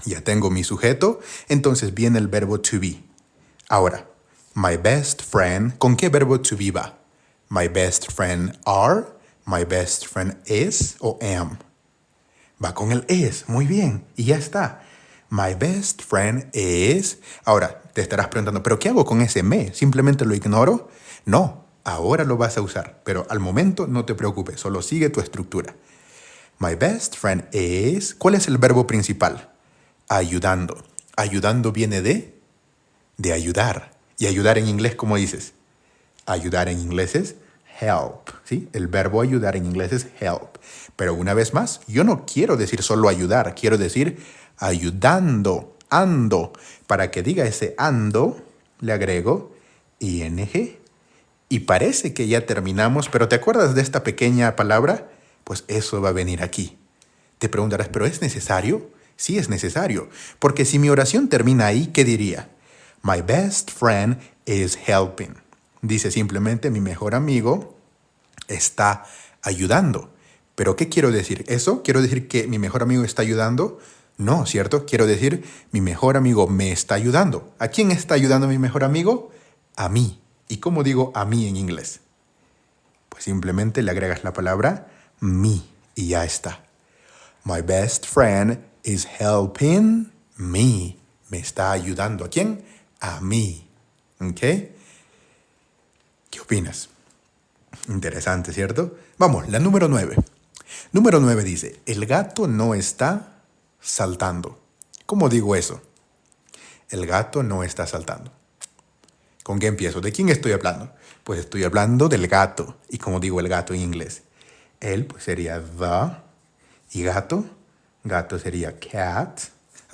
ya tengo mi sujeto, entonces viene el verbo to be. Ahora, my best friend, ¿con qué verbo to be va? My best friend are, my best friend is o am. Va con el is. Muy bien. Y ya está. My best friend is... Ahora, te estarás preguntando, ¿pero qué hago con ese me? ¿Simplemente lo ignoro? No, ahora lo vas a usar. Pero al momento no te preocupes, solo sigue tu estructura. My best friend is... ¿Cuál es el verbo principal? Ayudando. Ayudando viene de ayudar. Y ayudar en inglés, ¿cómo dices? Ayudar en inglés es help, ¿sí? El verbo ayudar en inglés es help. Pero una vez más, yo no quiero decir solo ayudar, quiero decir ayudando, ando. Para que diga ese ando, le agrego ing. Y parece que ya terminamos, pero ¿te acuerdas de esta pequeña palabra? Pues eso va a venir aquí. Te preguntarás, ¿pero es necesario? Sí, es necesario. Porque si mi oración termina ahí, ¿qué diría? My best friend is helping. Dice simplemente, mi mejor amigo está ayudando. ¿Pero qué quiero decir? ¿Eso? ¿Quiero decir que mi mejor amigo está ayudando? No, ¿cierto? Quiero decir, mi mejor amigo me está ayudando. ¿A quién está ayudando mi mejor amigo? A mí. ¿Y cómo digo a mí en inglés? Pues simplemente le agregas la palabra me y ya está. My best friend is helping me. Me está ayudando. ¿A quién? A mí. ¿Ok? ¿Qué opinas? Interesante, ¿cierto? Vamos, la número 9. Número 9 dice, el gato no está saltando. ¿Cómo digo eso? El gato no está saltando. ¿Con qué empiezo? ¿De quién estoy hablando? Pues estoy hablando del gato. ¿Y cómo digo el gato en inglés? Él pues sería the. ¿Y gato? Gato sería cat.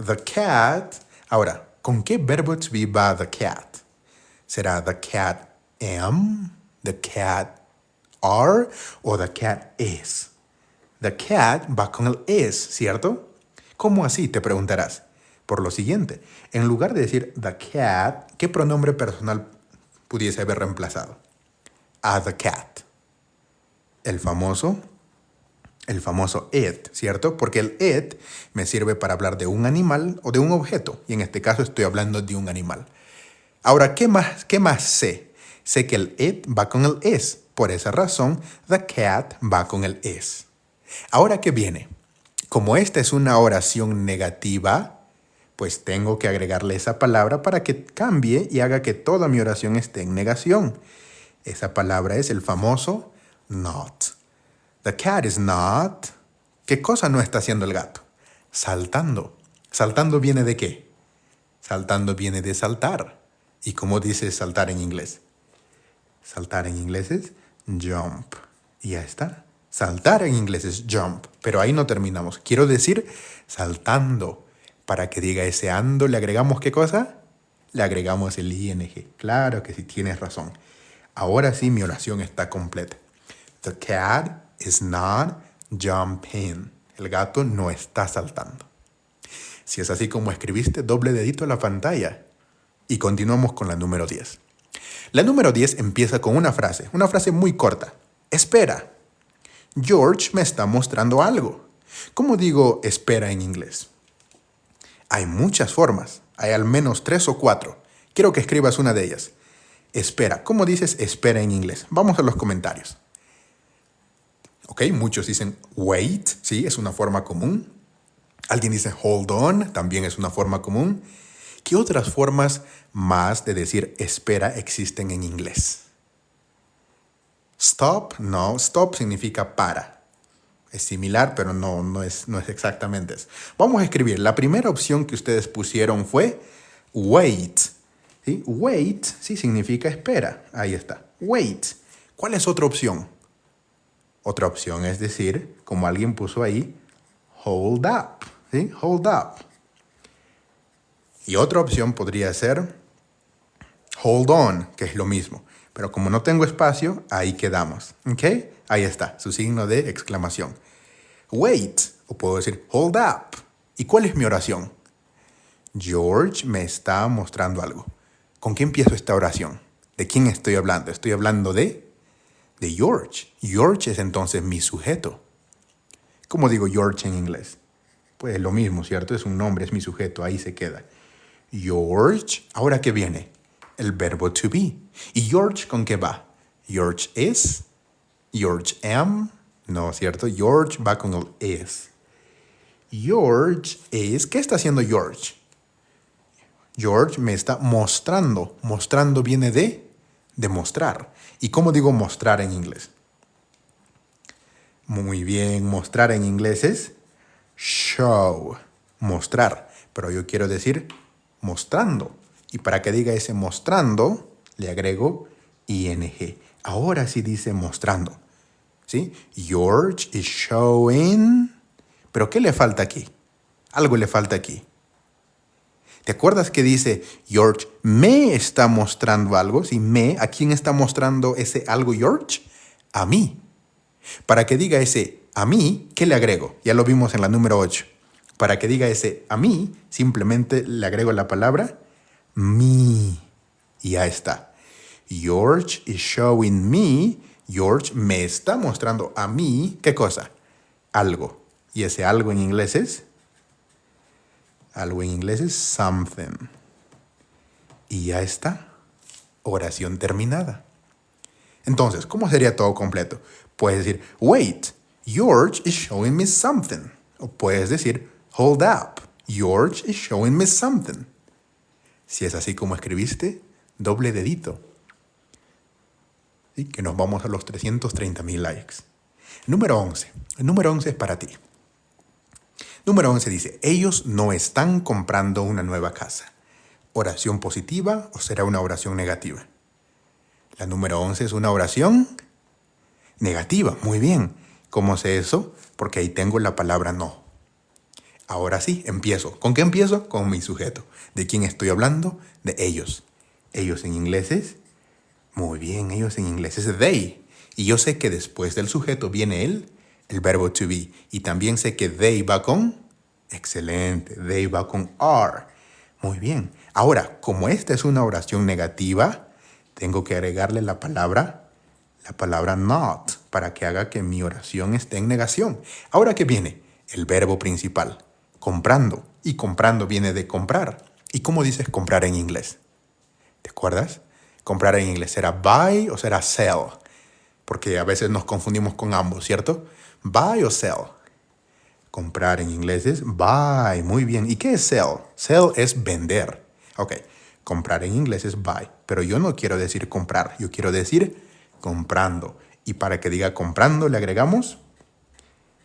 The cat. Ahora, ¿con qué verbo to be va the cat? ¿Será the cat am? ¿The cat are? ¿O the cat is? The cat va con el is, ¿cierto? ¿Cómo así? Te preguntarás. Por lo siguiente, en lugar de decir the cat, ¿qué pronombre personal pudiese haber reemplazado? A the cat. El famoso it, ¿cierto? Porque el it me sirve para hablar de un animal o de un objeto. Y en este caso estoy hablando de un animal. Ahora, ¿qué más sé? Sé que el it va con el is. Por esa razón, the cat va con el is. Ahora, ¿qué viene? Como esta es una oración negativa, pues tengo que agregarle esa palabra para que cambie y haga que toda mi oración esté en negación. Esa palabra es el famoso not. The cat is not. ¿Qué cosa no está haciendo el gato? Saltando. ¿Saltando viene de qué? Saltando viene de saltar. ¿Y cómo dice saltar en inglés? Saltar en inglés es jump. Y ya está. Saltar en inglés es jump. Pero ahí no terminamos. Quiero decir saltando. Para que diga ese ando, ¿le agregamos qué cosa? Le agregamos el ing. Claro que sí, tienes razón. Ahora sí mi oración está completa. The cat is not jumping. El gato no está saltando. Si es así como escribiste, doble dedito a la pantalla. Y continuamos con la número 10. La número 10 empieza con una frase muy corta. Espera. George me está mostrando algo. ¿Cómo digo espera en inglés? Hay muchas formas. Hay al menos 3 o 4. Quiero que escribas una de ellas. Espera. ¿Cómo dices espera en inglés? Vamos a los comentarios. Ok, muchos dicen wait, sí, es una forma común. Alguien dice hold on, también es una forma común. ¿Qué otras formas más de decir espera existen en inglés? Stop, no, stop significa para. Es similar, pero no es exactamente eso. Vamos a escribir. La primera opción que ustedes pusieron fue wait. ¿Sí? Wait sí significa espera. Ahí está. Wait. ¿Cuál es otra opción? Otra opción es decir, como alguien puso ahí, hold up. ¿Sí? Hold up. Y otra opción podría ser hold on, que es lo mismo. Pero como no tengo espacio, ahí quedamos. ¿Ok? Ahí está, su signo de exclamación. Wait, o puedo decir hold up. ¿Y cuál es mi oración? George me está mostrando algo. ¿Con qué empiezo esta oración? ¿De quién estoy hablando? Estoy hablando de George. George es entonces mi sujeto. ¿Cómo digo George en inglés? Pues lo mismo, ¿cierto? Es un nombre, es mi sujeto, ahí se queda. George, ¿ahora qué viene? El verbo to be. ¿Y George con qué va? George is, George am, no, ¿cierto? George va con el is. George es... ¿Qué está haciendo George? George me está mostrando. Mostrando viene de demostrar. ¿Y cómo digo mostrar en inglés? Muy bien, mostrar en inglés es show. Mostrar. Pero yo quiero decir mostrando. Y para que diga ese mostrando, le agrego ing. Ahora sí dice mostrando. ¿Sí? George is showing. ¿Pero qué le falta aquí? Algo le falta aquí. ¿Te acuerdas que dice George me está mostrando algo? ¿Sí? Me, ¿a quién está mostrando ese algo George? A mí. Para que diga ese a mí, ¿qué le agrego? Ya lo vimos en la número 8. Para que diga ese a mí, simplemente le agrego la palabra me. Y ya está. George is showing me. George me está mostrando a mí, ¿qué cosa? Algo. Y ese algo en inglés es... Algo en inglés es something. Y ya está. Oración terminada. Entonces, ¿cómo sería todo completo? Puedes decir, wait, George is showing me something. O puedes decir, hold up, George is showing me something. Si es así como escribiste, doble dedito. ¿Sí? Que nos vamos a los 330,000 likes. Número 11. El número 11 es para ti. Número 11 dice, ellos no están comprando una nueva casa. ¿Oración positiva o será una oración negativa? La número 11 es una oración negativa. Muy bien. ¿Cómo sé eso? Porque ahí tengo la palabra no. Ahora sí, empiezo. ¿Con qué empiezo? Con mi sujeto. ¿De quién estoy hablando? De ellos. Ellos en inglés es... Muy bien, ellos en inglés es they. Y yo sé que después del sujeto viene el verbo to be. Y también sé que they va con... Excelente. They va con are. Muy bien. Ahora, como esta es una oración negativa, tengo que agregarle la palabra not, para que haga que mi oración esté en negación. Ahora, ¿qué viene? El verbo principal. Comprando. Y comprando viene de comprar. ¿Y cómo dices comprar en inglés? ¿Te acuerdas? Comprar en inglés, ¿será buy o será sell? Porque a veces nos confundimos con ambos, ¿cierto? Buy o sell. Comprar en inglés es buy. Muy bien. ¿Y qué es sell? Sell es vender. Ok. Comprar en inglés es buy. Pero yo no quiero decir comprar. Yo quiero decir comprando. Y para que diga comprando le agregamos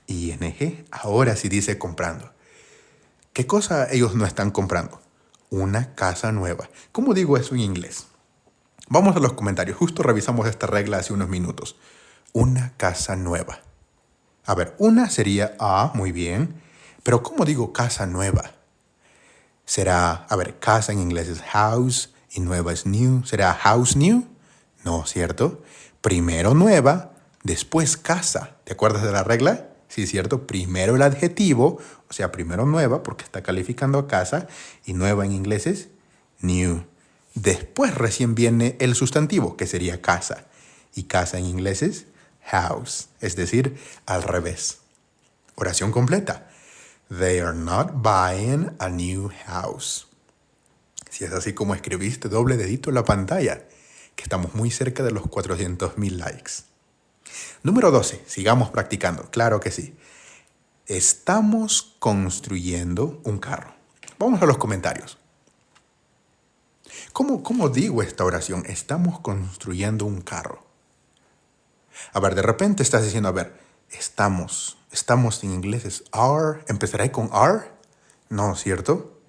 ing. Ahora sí dice comprando. ¿Qué cosa ellos no están comprando? Una casa nueva. ¿Cómo digo eso en inglés? Vamos a los comentarios. Justo revisamos esta regla hace unos minutos. Una casa nueva. A ver, una sería muy bien. Pero ¿cómo digo casa nueva? Será, a ver, casa en inglés es house y nueva es new. ¿Será house new? No, ¿cierto? Primero nueva, después casa. ¿Te acuerdas de la regla? Sí, ¿cierto? Primero el adjetivo, o sea, primero nueva, porque está calificando a casa, y nueva en inglés es new. Después recién viene el sustantivo, que sería casa. Y casa en inglés es house, es decir, al revés. Oración completa. They are not buying a new house. Si es así como escribiste, doble dedito en la pantalla, que estamos muy cerca de los 400,000 likes. Número 12. Sigamos practicando. Claro que sí. Estamos construyendo un carro. Vamos a los comentarios. ¿Cómo digo esta oración? Estamos construyendo un carro. A ver, de repente estás diciendo, a ver, estamos en inglés es are. ¿Empezaré con are? No, ¿cierto?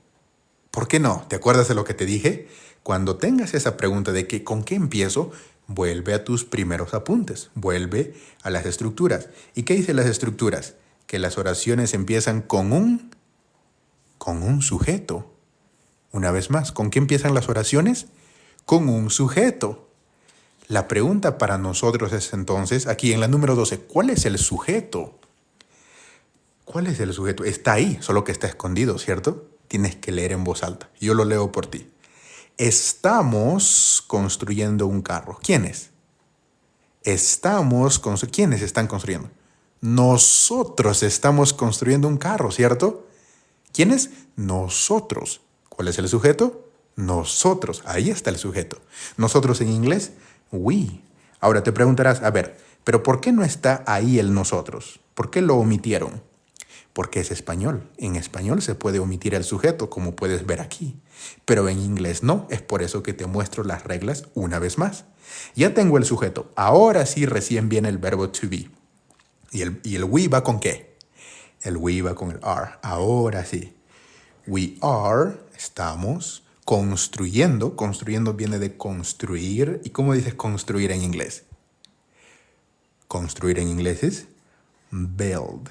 ¿Por qué no? ¿Te acuerdas de lo que te dije? Cuando tengas esa pregunta de que ¿con qué empiezo? Vuelve a tus primeros apuntes. Vuelve a las estructuras. ¿Y qué dicen las estructuras? Que las oraciones empiezan con un sujeto. Una vez más, ¿con qué empiezan las oraciones? Con un sujeto. La pregunta para nosotros es entonces, aquí en la número 12, ¿cuál es el sujeto? ¿Cuál es el sujeto? Está ahí, solo que está escondido, ¿cierto? Tienes que leer en voz alta. Yo lo leo por ti. Estamos construyendo un carro. ¿Quiénes? ¿Quiénes están construyendo? Nosotros estamos construyendo un carro, ¿cierto? ¿Quiénes? Nosotros. ¿Cuál es el sujeto? Nosotros. Ahí está el sujeto. Nosotros en inglés, we. Ahora te preguntarás, a ver, ¿pero por qué no está ahí el nosotros? ¿Por qué lo omitieron? Porque es español. En español se puede omitir el sujeto, como puedes ver aquí. Pero en inglés no. Es por eso que te muestro las reglas una vez más. Ya tengo el sujeto. Ahora sí recién viene el verbo to be. ¿Y el we va con qué? El we va con el are. Ahora sí. We are, estamos construyendo. Construyendo viene de construir. ¿Y cómo dices construir en inglés? Construir en inglés es build.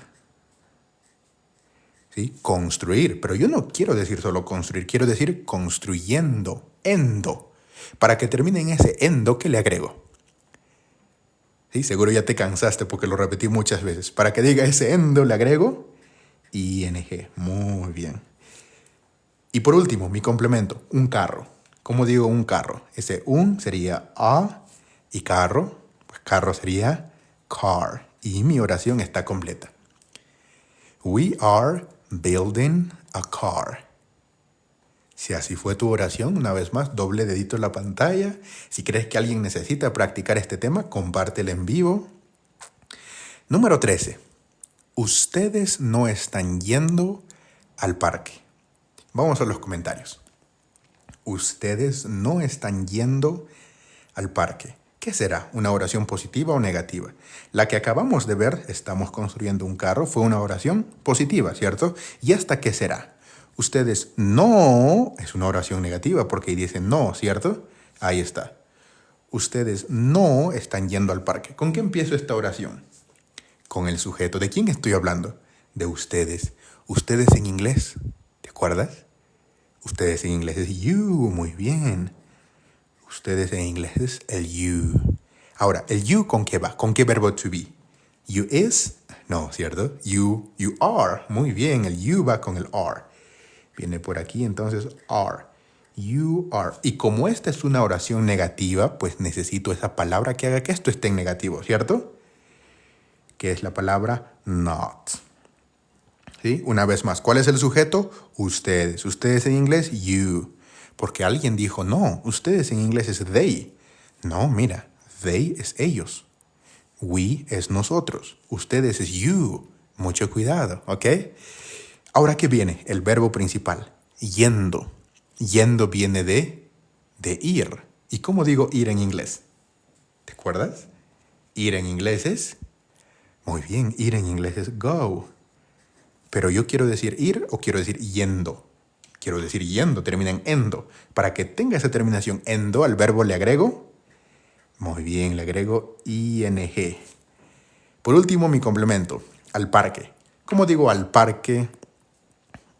¿Sí? Construir. Pero yo no quiero decir solo construir. Quiero decir construyendo. Endo. Para que termine en ese endo, ¿qué le agrego? ¿Sí? Seguro ya te cansaste porque lo repetí muchas veces. Para que diga ese endo, le agrego ing. Muy bien. Y por último, mi complemento, un carro. ¿Cómo digo un carro? Ese un sería a y carro, pues carro sería car. Y mi oración está completa. We are building a car. Si así fue tu oración, una vez más, doble dedito en la pantalla. Si crees que alguien necesita practicar este tema, compártelo en vivo. Número 13. Ustedes no están yendo al parque. Vamos a los comentarios. Ustedes no están yendo al parque. ¿Qué será? ¿Una oración positiva o negativa? La que acabamos de ver, estamos construyendo un carro, fue una oración positiva, ¿cierto? ¿Y esta qué será? Ustedes no, es una oración negativa porque dicen no, ¿cierto? Ahí está. Ustedes no están yendo al parque. ¿Con qué empiezo esta oración? Con el sujeto. ¿De quién estoy hablando? De ustedes. Ustedes en inglés. ¿Te acuerdas? Ustedes en inglés es you. Muy bien. Ustedes en inglés es el you. Ahora, ¿el you con qué va? ¿Con qué verbo to be? You is? No, ¿cierto? You are. Muy bien, el you va con el are. Viene por aquí, entonces are. You are. Y como esta es una oración negativa, pues necesito esa palabra que haga que esto esté en negativo, ¿cierto? Que es la palabra not. ¿Sí? Una vez más, ¿cuál es el sujeto? Ustedes. Ustedes en inglés, you. Porque alguien dijo, no, ustedes en inglés es they. No, mira, they es ellos. We es nosotros. Ustedes es you. Mucho cuidado, ¿ok? Ahora, ¿qué viene? El verbo principal, yendo. Yendo viene de ir. ¿Y cómo digo ir en inglés? ¿Te acuerdas? Ir en inglés es... Muy bien, ir en inglés es go. Pero yo quiero decir ir o quiero decir yendo. Quiero decir yendo, termina en endo. Para que tenga esa terminación endo, al verbo le agrego... Muy bien, le agrego ing. Por último, mi complemento, al parque. ¿Cómo digo al parque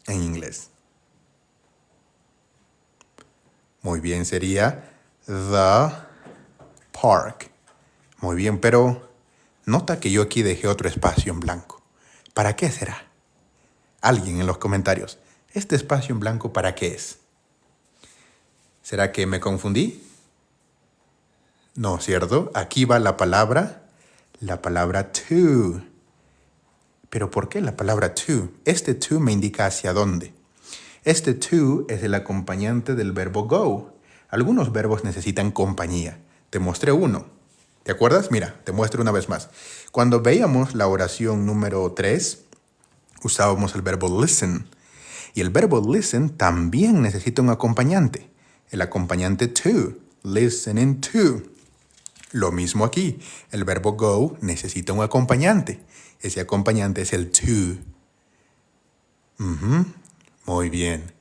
en inglés? Muy bien, sería the park. Muy bien, pero nota que yo aquí dejé otro espacio en blanco. ¿Para qué será? Alguien en los comentarios. ¿Este espacio en blanco para qué es? ¿Será que me confundí? No, ¿cierto? Aquí va la palabra to. ¿Pero por qué la palabra to? Este to me indica hacia dónde. Este to es el acompañante del verbo go. Algunos verbos necesitan compañía. Te mostré uno. ¿Te acuerdas? Mira, te muestro una vez más. Cuando veíamos la oración número 3, usábamos el verbo listen. Y el verbo listen también necesita un acompañante. El acompañante to. Listening to. Lo mismo aquí. El verbo go necesita un acompañante. Ese acompañante es el to. Muy bien.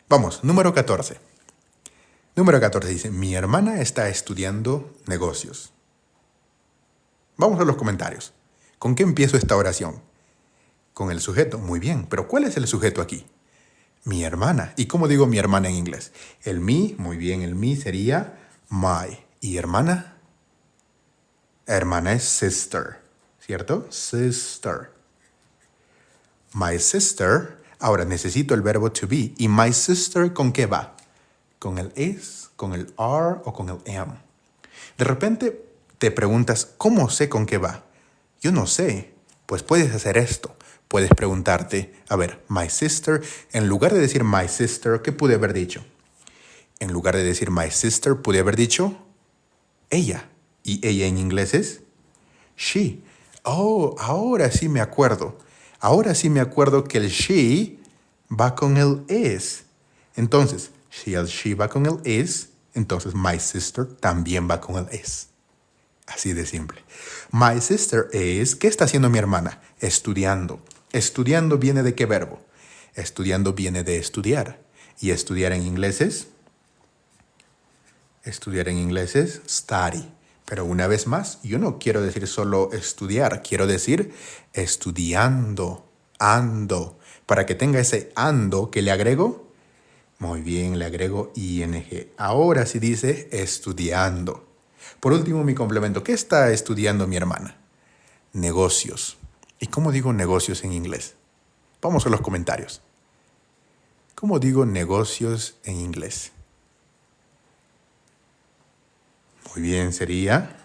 Vamos, número 14. Número 14 dice, mi hermana está estudiando negocios. Vamos a los comentarios. ¿Con qué empiezo esta oración? Con el sujeto. Muy bien, pero ¿cuál es el sujeto aquí? Mi hermana. ¿Y cómo digo mi hermana en inglés? El mi, muy bien, el mi sería my. ¿Y hermana? Hermana es sister, ¿cierto? Sister. My sister. Ahora necesito el verbo to be. ¿Y my sister con qué va? ¿Con el is, con el are o con el am? De repente te preguntas, ¿cómo sé con qué va? Yo no sé. Pues puedes hacer esto. Puedes preguntarte, a ver, my sister, en lugar de decir my sister, ¿qué pude haber dicho? En lugar de decir my sister, pude haber dicho ella. ¿Y ella en inglés es? She. Oh, ahora sí me acuerdo. Ahora sí me acuerdo que el she va con el is. Entonces, si el she va con el is, entonces my sister también va con el is. Así de simple. My sister is, ¿qué está haciendo mi hermana? Estudiando. ¿Estudiando viene de qué verbo? Estudiando viene de estudiar. ¿Y estudiar en inglés es? Estudiar en inglés es study. Pero una vez más, yo no quiero decir solo estudiar, quiero decir estudiando, ando. Para que tenga ese ando, ¿qué le agrego? Muy bien, le agrego ing. Ahora sí dice estudiando. Por último, mi complemento. ¿Qué está estudiando mi hermana? Negocios. ¿Y cómo digo negocios en inglés? Vamos a los comentarios. ¿Cómo digo negocios en inglés? Muy bien, sería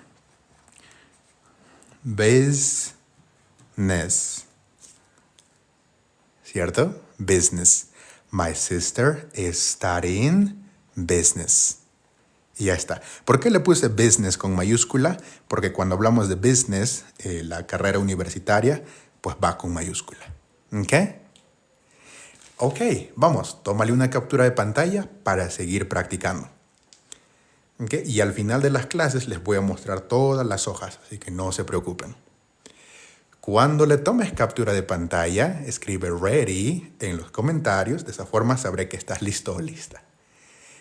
business. ¿Cierto? Business. My sister is studying business. Y ya está. ¿Por qué le puse business con mayúscula? Porque cuando hablamos de business, la carrera universitaria, pues va con mayúscula. ¿Ok? Ok, vamos, tómale una captura de pantalla para seguir practicando. ¿Ok? Y al final de las clases les voy a mostrar todas las hojas, así que no se preocupen. Cuando le tomes captura de pantalla, escribe ready en los comentarios, de esa forma sabré que estás listo o lista.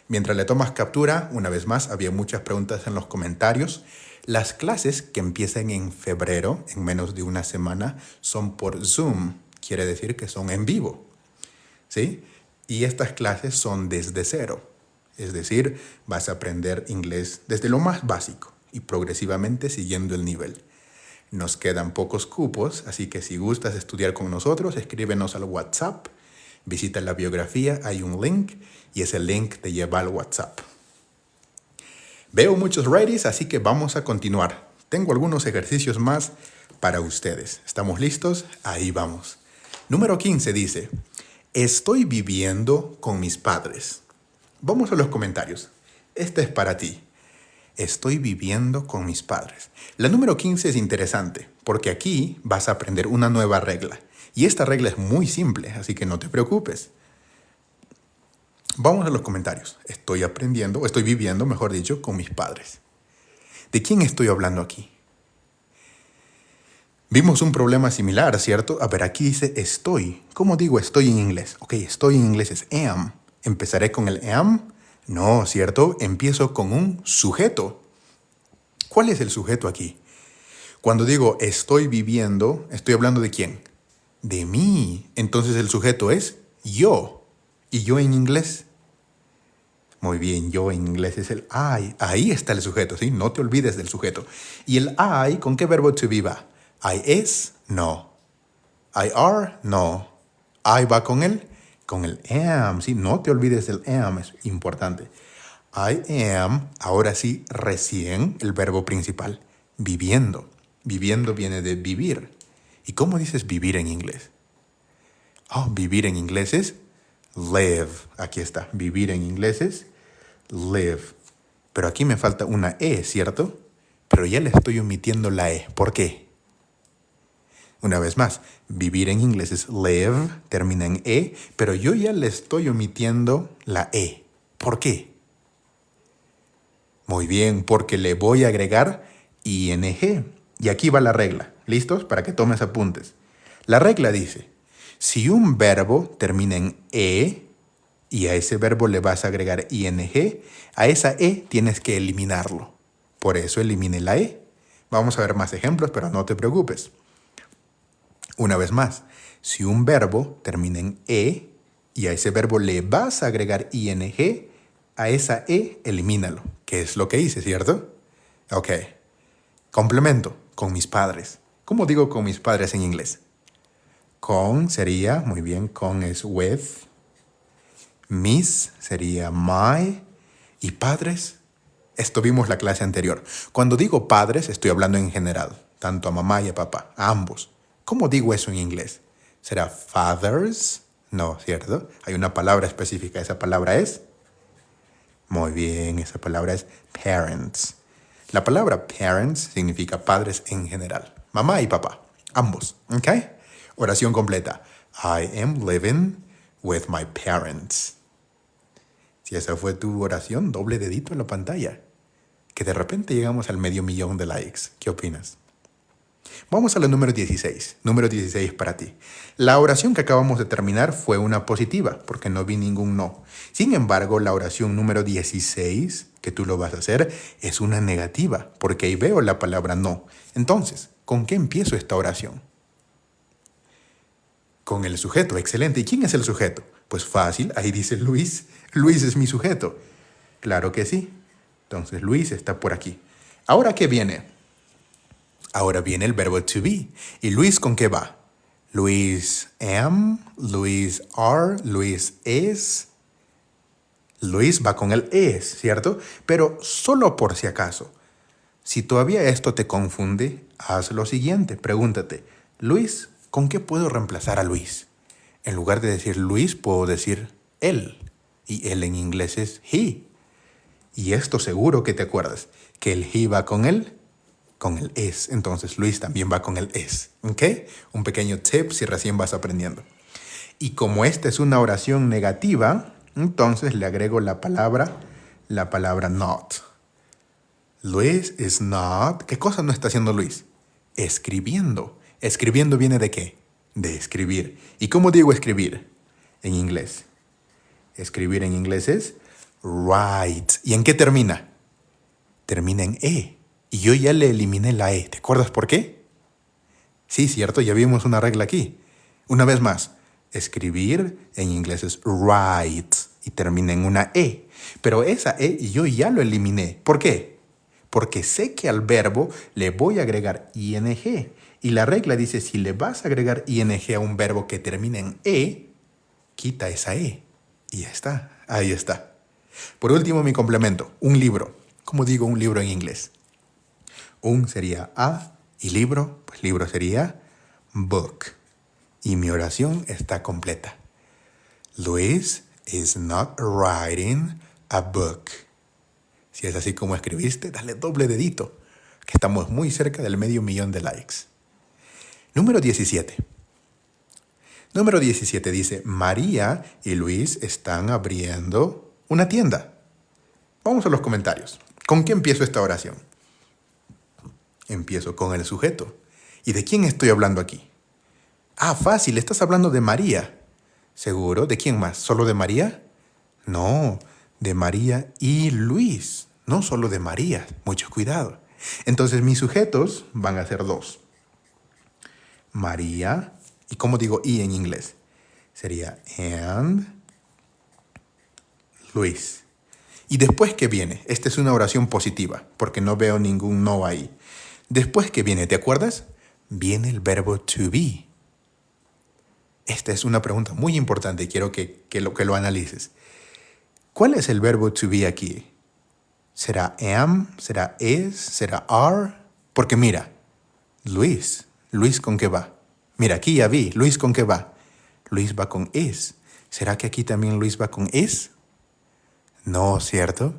Mientras le tomas captura, una vez más, había muchas preguntas en los comentarios. Las clases que empiezan en febrero, en menos de una semana, son por Zoom. Quiere decir que son en vivo. ¿Sí? Y estas clases son desde cero. Es decir, vas a aprender inglés desde lo más básico y progresivamente siguiendo el nivel. Nos quedan pocos cupos, así que si gustas estudiar con nosotros, escríbenos al WhatsApp. Visita la biografía, hay un link y ese link te lleva al WhatsApp. Veo muchos readies, así que vamos a continuar. Tengo algunos ejercicios más para ustedes. ¿Estamos listos? Ahí vamos. Número 15 dice, estoy viviendo con mis padres. Vamos a los comentarios. Este es para ti. Estoy viviendo con mis padres. La número 15 es interesante porque aquí vas a aprender una nueva regla. Y esta regla es muy simple, así que no te preocupes. Vamos a los comentarios. Estoy viviendo, mejor dicho, con mis padres. ¿De quién estoy hablando aquí? Vimos un problema similar, ¿cierto? A ver, aquí dice estoy. ¿Cómo digo estoy en inglés? Ok, estoy en inglés es am. ¿Empezaré con el am? No, ¿cierto? Empiezo con un sujeto. ¿Cuál es el sujeto aquí? Cuando digo estoy viviendo, ¿estoy hablando de quién? De mí. Entonces el sujeto es yo. ¿Y yo en inglés? Muy bien, yo en inglés es el I. Ahí está el sujeto, ¿sí? No te olvides del sujeto. ¿Y el I con qué verbo to be va? I is, no. I are, no. I va con el am, ¿sí? No te olvides del am, es importante. I am, ahora sí, recién el verbo principal, viviendo. Viviendo viene de vivir. ¿Y cómo dices vivir en inglés? Oh, vivir en inglés es live. Aquí está. Vivir en inglés es live. Pero aquí me falta una E, ¿cierto? Pero ya le estoy omitiendo la E. ¿Por qué? Una vez más, vivir en inglés es live, termina en E, pero yo ya le estoy omitiendo la E. ¿Por qué? Muy bien, porque le voy a agregar ing. Y aquí va la regla. ¿Listos? Para que tomes apuntes. La regla dice, si un verbo termina en E y a ese verbo le vas a agregar ing, a esa E tienes que eliminarlo. Por eso elimine la E. Vamos a ver más ejemplos, pero no te preocupes. Una vez más, si un verbo termina en E y a ese verbo le vas a agregar ing, a esa E elimínalo, que es lo que hice, ¿cierto? Ok. Complemento, con mis padres. ¿Cómo digo con mis padres en inglés? Con sería, muy bien, con es with. Mis sería my. Y padres, esto vimos la clase anterior. Cuando digo padres, estoy hablando en general, tanto a mamá y a papá, a ambos. ¿Cómo digo eso en inglés? ¿Será fathers? No, ¿cierto? Hay una palabra específica. ¿Esa palabra es? Muy bien, esa palabra es parents. La palabra parents significa padres en general. Mamá y papá, ambos. ¿Ok? Oración completa. I am living with my parents. Si esa fue tu oración, doble dedito en la pantalla. Que de repente llegamos al 500,000 de likes. ¿Qué opinas? Vamos a la número 16. Número 16 para ti. La oración que acabamos de terminar fue una positiva, porque no vi ningún no. Sin embargo, la oración número 16, que tú lo vas a hacer, es una negativa, porque ahí veo la palabra no. Entonces, ¿con qué empiezo esta oración? Con el sujeto, excelente. ¿Y quién es el sujeto? Pues fácil, ahí dice Luis. Luis es mi sujeto. Claro que sí. Entonces Luis está por aquí. ¿Ahora qué viene? Ahora viene el verbo to be. ¿Y Luis con qué va? Luis am, Luis are, Luis is. Luis va con el es, ¿cierto? Pero solo por si acaso. Si todavía esto te confunde, haz lo siguiente. Pregúntate, Luis, ¿con qué puedo reemplazar a Luis? En lugar de decir Luis, puedo decir él. Y él en inglés es he. Y esto seguro que te acuerdas, que el he va con el es. Entonces Luis también va con el es. ¿Ok? Un pequeño tip si recién vas aprendiendo. Y como esta es una oración negativa, entonces le agrego la palabra not. Luis is not. ¿Qué cosa no está haciendo Luis? Escribiendo. ¿Escribiendo viene de qué? De escribir. ¿Y cómo digo escribir en inglés? Escribir en inglés es write. ¿Y en qué termina? Termina en E. Y yo ya le eliminé la E. ¿Te acuerdas por qué? Sí, cierto, ya vimos una regla aquí. Una vez más, escribir en inglés es write y termina en una E. Pero esa E yo ya lo eliminé. ¿Por qué? Porque sé que al verbo le voy a agregar ing. Y la regla dice, si le vas a agregar ing a un verbo que termina en E, quita esa E. Y ya está, ahí está. Por último, mi complemento, un libro. ¿Cómo digo un libro en inglés? Un sería a y libro, pues libro sería book. Y mi oración está completa. Luis is not writing a book. Si es así como escribiste, dale doble dedito, que estamos muy cerca del 500,000 de likes. Número 17. Número 17 dice, María y Luis están abriendo una tienda. Vamos a los comentarios. ¿Con qué empiezo esta oración? Empiezo con el sujeto. ¿Y de quién estoy hablando aquí? Ah, fácil, estás hablando de María. ¿Seguro? ¿De quién más? ¿Solo de María? No, de María y Luis. No solo de María. Mucho cuidado. Entonces mis sujetos van a ser dos. María. ¿Y cómo digo y en inglés? Sería and Luis. ¿Y después qué viene? Esta es una oración positiva, porque no veo ningún no ahí. Después qué viene, ¿te acuerdas? Viene el verbo to be. Esta es una pregunta muy importante y quiero que lo analices. ¿Cuál es el verbo to be aquí? ¿Será am? ¿Será is? ¿Será are? Porque mira, Luis. ¿Luis con qué va? Mira, aquí ya vi. ¿Luis con qué va? Luis va con is. ¿Será que aquí también Luis va con is? No, ¿cierto?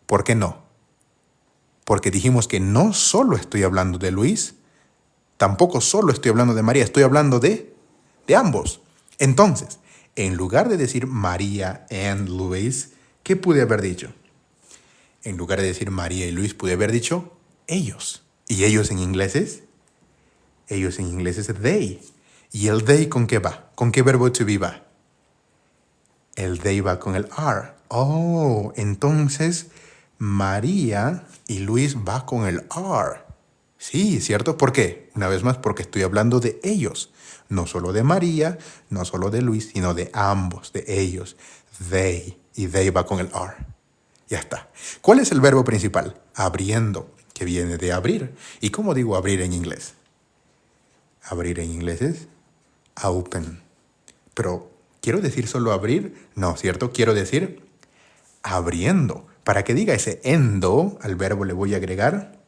¿Por qué no? Porque dijimos que no solo estoy hablando de Luis, tampoco solo estoy hablando de María, estoy hablando de ambos. Entonces, en lugar de decir María and Luis, ¿qué pude haber dicho? En lugar de decir María y Luis, pude haber dicho ellos. ¿Y ellos en inglés es? Ellos en inglés es they. ¿Y el they con qué va? ¿Con qué verbo to be va? El they va con el are. Oh, entonces María y Luis va con el are. Sí, ¿cierto? ¿Por qué? Una vez más, porque estoy hablando de ellos. No solo de María, no solo de Luis, sino de ambos, de ellos. They. Y they va con el are. Ya está. ¿Cuál es el verbo principal? Abriendo, que viene de abrir. ¿Y cómo digo abrir en inglés? Abrir en inglés es open. Pero, ¿quiero decir solo abrir? No, ¿cierto? Quiero decir abriendo. Para que diga ese endo, al verbo le voy a agregar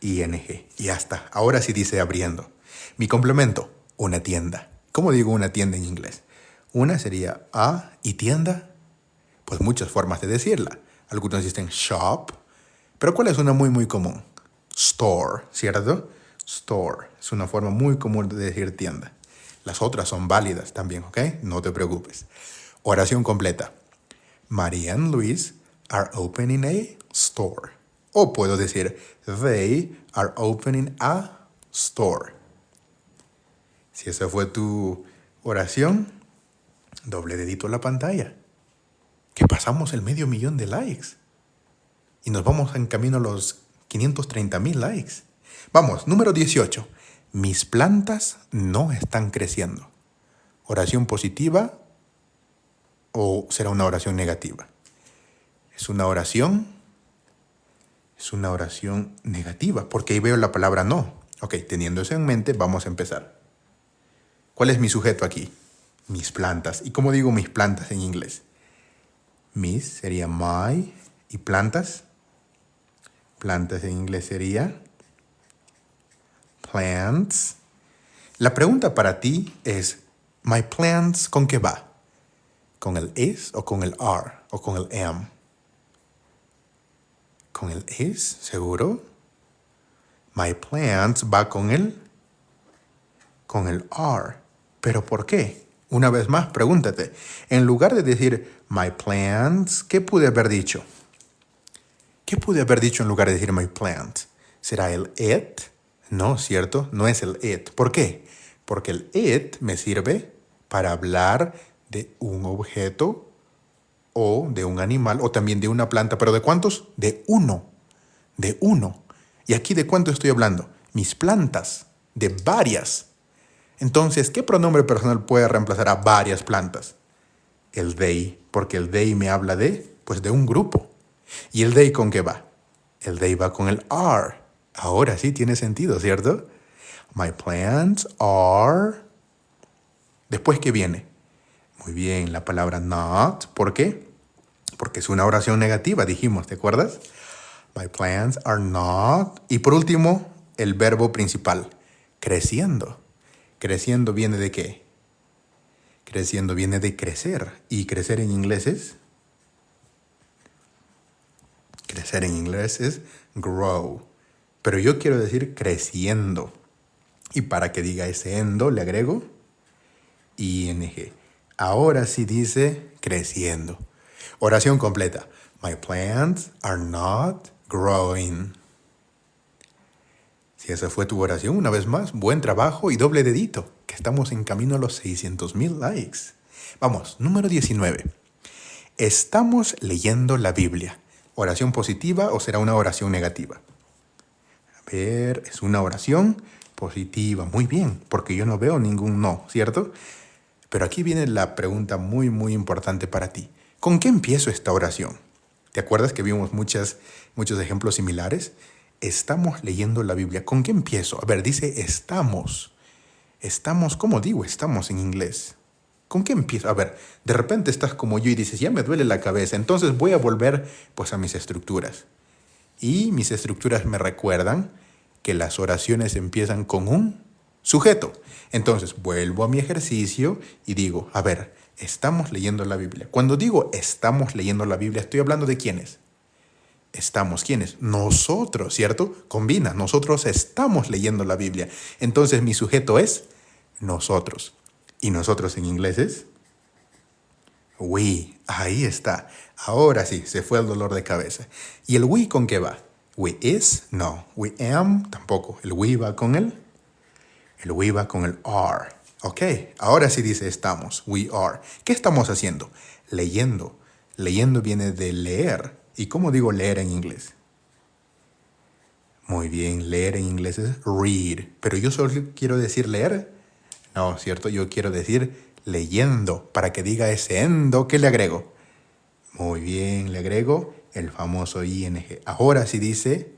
ing. Y ya está. Ahora sí dice abriendo. Mi complemento, una tienda. ¿Cómo digo una tienda en inglés? Una sería a y tienda. Pues muchas formas de decirla. Algunos dicen shop. Pero ¿cuál es una muy, muy común? Store, ¿cierto? store. Es una forma muy común de decir tienda. Las otras son válidas también, ¿ok? No te preocupes. Oración completa. María and Luis are opening a store. O puedo decir, they are opening a store. Si esa fue tu oración, doble dedito a la pantalla. Que pasamos el 500,000 de likes. Y nos vamos en camino a los 530,000 likes. Vamos, número 18. Mis plantas no están creciendo. ¿Oración positiva o será una oración negativa? Es una oración negativa, porque ahí veo la palabra no. Ok, teniendo eso en mente, vamos a empezar. ¿Cuál es mi sujeto aquí? Mis plantas. ¿Y cómo digo mis plantas en inglés? Mis sería my y plantas. Plantas en inglés sería plants. La pregunta para ti es, my plants, ¿con qué va? ¿Con el is o con el are o con el am? ¿Con el is? ¿Seguro? My plants va con el are. ¿Pero por qué? Una vez más, pregúntate. En lugar de decir my plants, ¿qué pude haber dicho? ¿Qué pude haber dicho en lugar de decir my plants? ¿Será el it? No, ¿cierto? No es el it. ¿Por qué? Porque el it me sirve para hablar de un objeto o de un animal o también de una planta. ¿Pero de cuántos? De uno. De uno. ¿Y aquí de cuánto estoy hablando? Mis plantas. De varias. Entonces, ¿qué pronombre personal puede reemplazar a varias plantas? El they, porque el they me habla de un grupo. ¿Y el they con qué va? El they va con el are. Ahora sí tiene sentido, ¿cierto? My plants are... ¿Después qué viene? Muy bien, la palabra not. ¿Por qué? Porque es una oración negativa, dijimos, ¿te acuerdas? My plants are not... Y por último, el verbo principal, creciendo. ¿Creciendo viene de qué? Creciendo viene de crecer. ¿Y crecer en inglés es? Crecer en inglés es grow. Pero yo quiero decir creciendo. Y para que diga ese endo le agrego ing. Ahora sí dice creciendo. Oración completa. My plants are not growing. Si esa fue tu oración, una vez más, buen trabajo y doble dedito, que estamos en camino a los 600,000 likes. Vamos, número 19. Estamos leyendo la Biblia. ¿Oración positiva o será una oración negativa? A ver, es una oración positiva. Muy bien, porque yo no veo ningún no, ¿cierto? Pero aquí viene la pregunta muy, muy importante para ti. ¿Con qué empiezo esta oración? ¿Te acuerdas que vimos muchos ejemplos similares? Estamos leyendo la Biblia. ¿Con qué empiezo? A ver, dice estamos. Estamos, ¿cómo digo estamos en inglés? ¿Con qué empiezo? A ver, de repente estás como yo y dices, ya me duele la cabeza, entonces voy a volver pues a mis estructuras. Y mis estructuras me recuerdan que las oraciones empiezan con un sujeto. Entonces vuelvo a mi ejercicio y digo, a ver, estamos leyendo la Biblia. Cuando digo estamos leyendo la Biblia, estoy hablando de quiénes. Estamos, ¿quiénes? Nosotros, ¿cierto? Combina, nosotros estamos leyendo la Biblia. Entonces mi sujeto es nosotros. ¿Y nosotros en inglés es? We. Ahí está. Ahora sí, se fue el dolor de cabeza. ¿Y el we con qué va? We is? No. We am? Tampoco. El we va con el we va con el are. Ok, ahora sí dice estamos. We are. ¿Qué estamos haciendo? Leyendo. Leyendo viene de leer. ¿Y cómo digo leer en inglés? Muy bien, leer en inglés es read. Pero yo solo quiero decir leer. No, ¿cierto? Yo quiero decir leyendo. Para que diga ese endo, ¿qué le agrego? Muy bien, le agrego el famoso ing. Ahora sí dice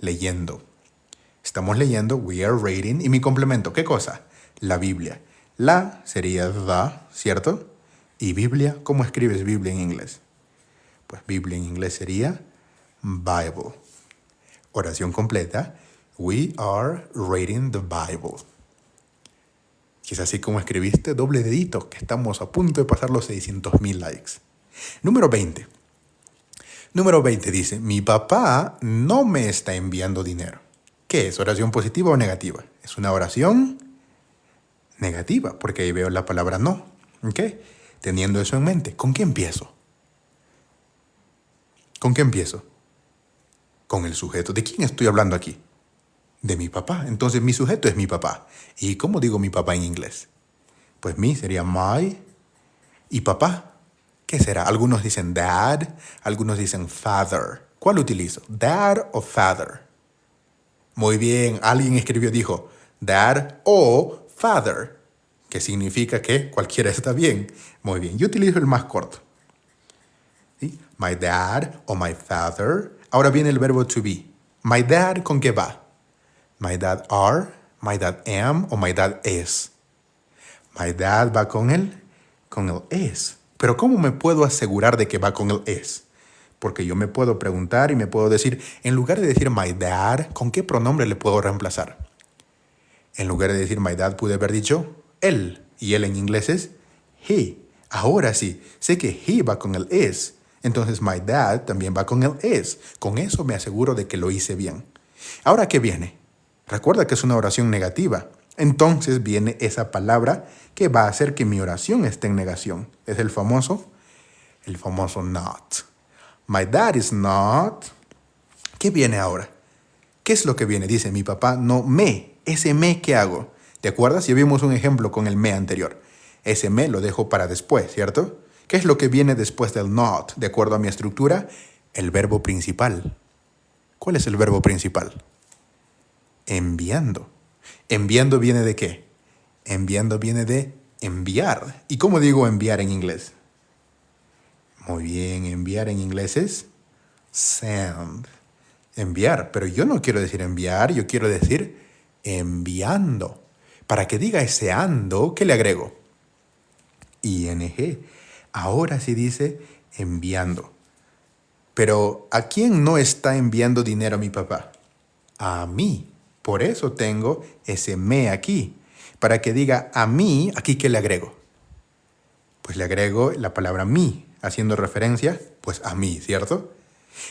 leyendo. Estamos leyendo, we are reading. ¿Y mi complemento? ¿Qué cosa? La Biblia. La sería the, ¿cierto? Y Biblia, ¿cómo escribes Biblia en inglés? Pues Biblia en inglés sería Bible. Oración completa. We are reading the Bible. Si es así como escribiste, doble dedito, que estamos a punto de pasar los 600,000 likes. Número 20. Número 20 dice, mi papá no me está enviando dinero. ¿Qué ¿Qué es? ¿Oración positiva o negativa? Es una oración negativa, porque ahí veo la palabra no. ¿Ok? Teniendo eso en mente, ¿con qué empiezo? ¿Con qué empiezo? Con el sujeto. ¿De quién estoy hablando aquí? De mi papá. Entonces mi sujeto es mi papá. ¿Y cómo digo mi papá en inglés? Pues mi sería my y papá. ¿Qué será? Algunos dicen dad, algunos dicen father. ¿Cuál utilizo? ¿Dad o father? Muy bien, alguien escribió, dijo dad o father, que significa que cualquiera está bien. Muy bien, yo utilizo el más corto. ¿Sí? My dad o my father. Ahora viene el verbo to be. My dad, ¿con qué va? My dad are, my dad am o my dad is. My dad va con el is. Pero ¿cómo me puedo asegurar de que va con el is? Porque yo me puedo preguntar y me puedo decir, en lugar de decir my dad, ¿con qué pronombre le puedo reemplazar? En lugar de decir my dad, pude haber dicho él. Y él en inglés es he. Ahora sí, sé que he va con el is. Entonces my dad también va con el is. Con eso me aseguro de que lo hice bien. Ahora, ¿qué viene? Recuerda que es una oración negativa. Entonces viene esa palabra que va a hacer que mi oración esté en negación. Es el famoso not. My dad is not. ¿Qué viene ahora? ¿Qué es lo que viene? Dice mi papá, no me. Ese me, ¿qué hago? ¿Te acuerdas? Ya vimos un ejemplo con el me anterior. Ese me lo dejo para después, ¿cierto? ¿Qué es lo que viene después del not? De acuerdo a mi estructura, el verbo principal. ¿Cuál es el verbo principal? Enviando. ¿Enviando viene de qué? Enviando viene de enviar. ¿Y cómo digo enviar en inglés? Muy bien, enviar en inglés es send. Enviar, pero yo no quiero decir enviar, yo quiero decir enviando. Para que diga ese ando, ¿qué le agrego? ing. Ahora sí dice enviando. Pero ¿a quién no está enviando dinero mi papá? A mí. Por eso tengo ese me aquí. Para que diga a mí, ¿aquí qué le agrego? Pues le agrego la palabra mí, haciendo referencia pues a mí, ¿cierto?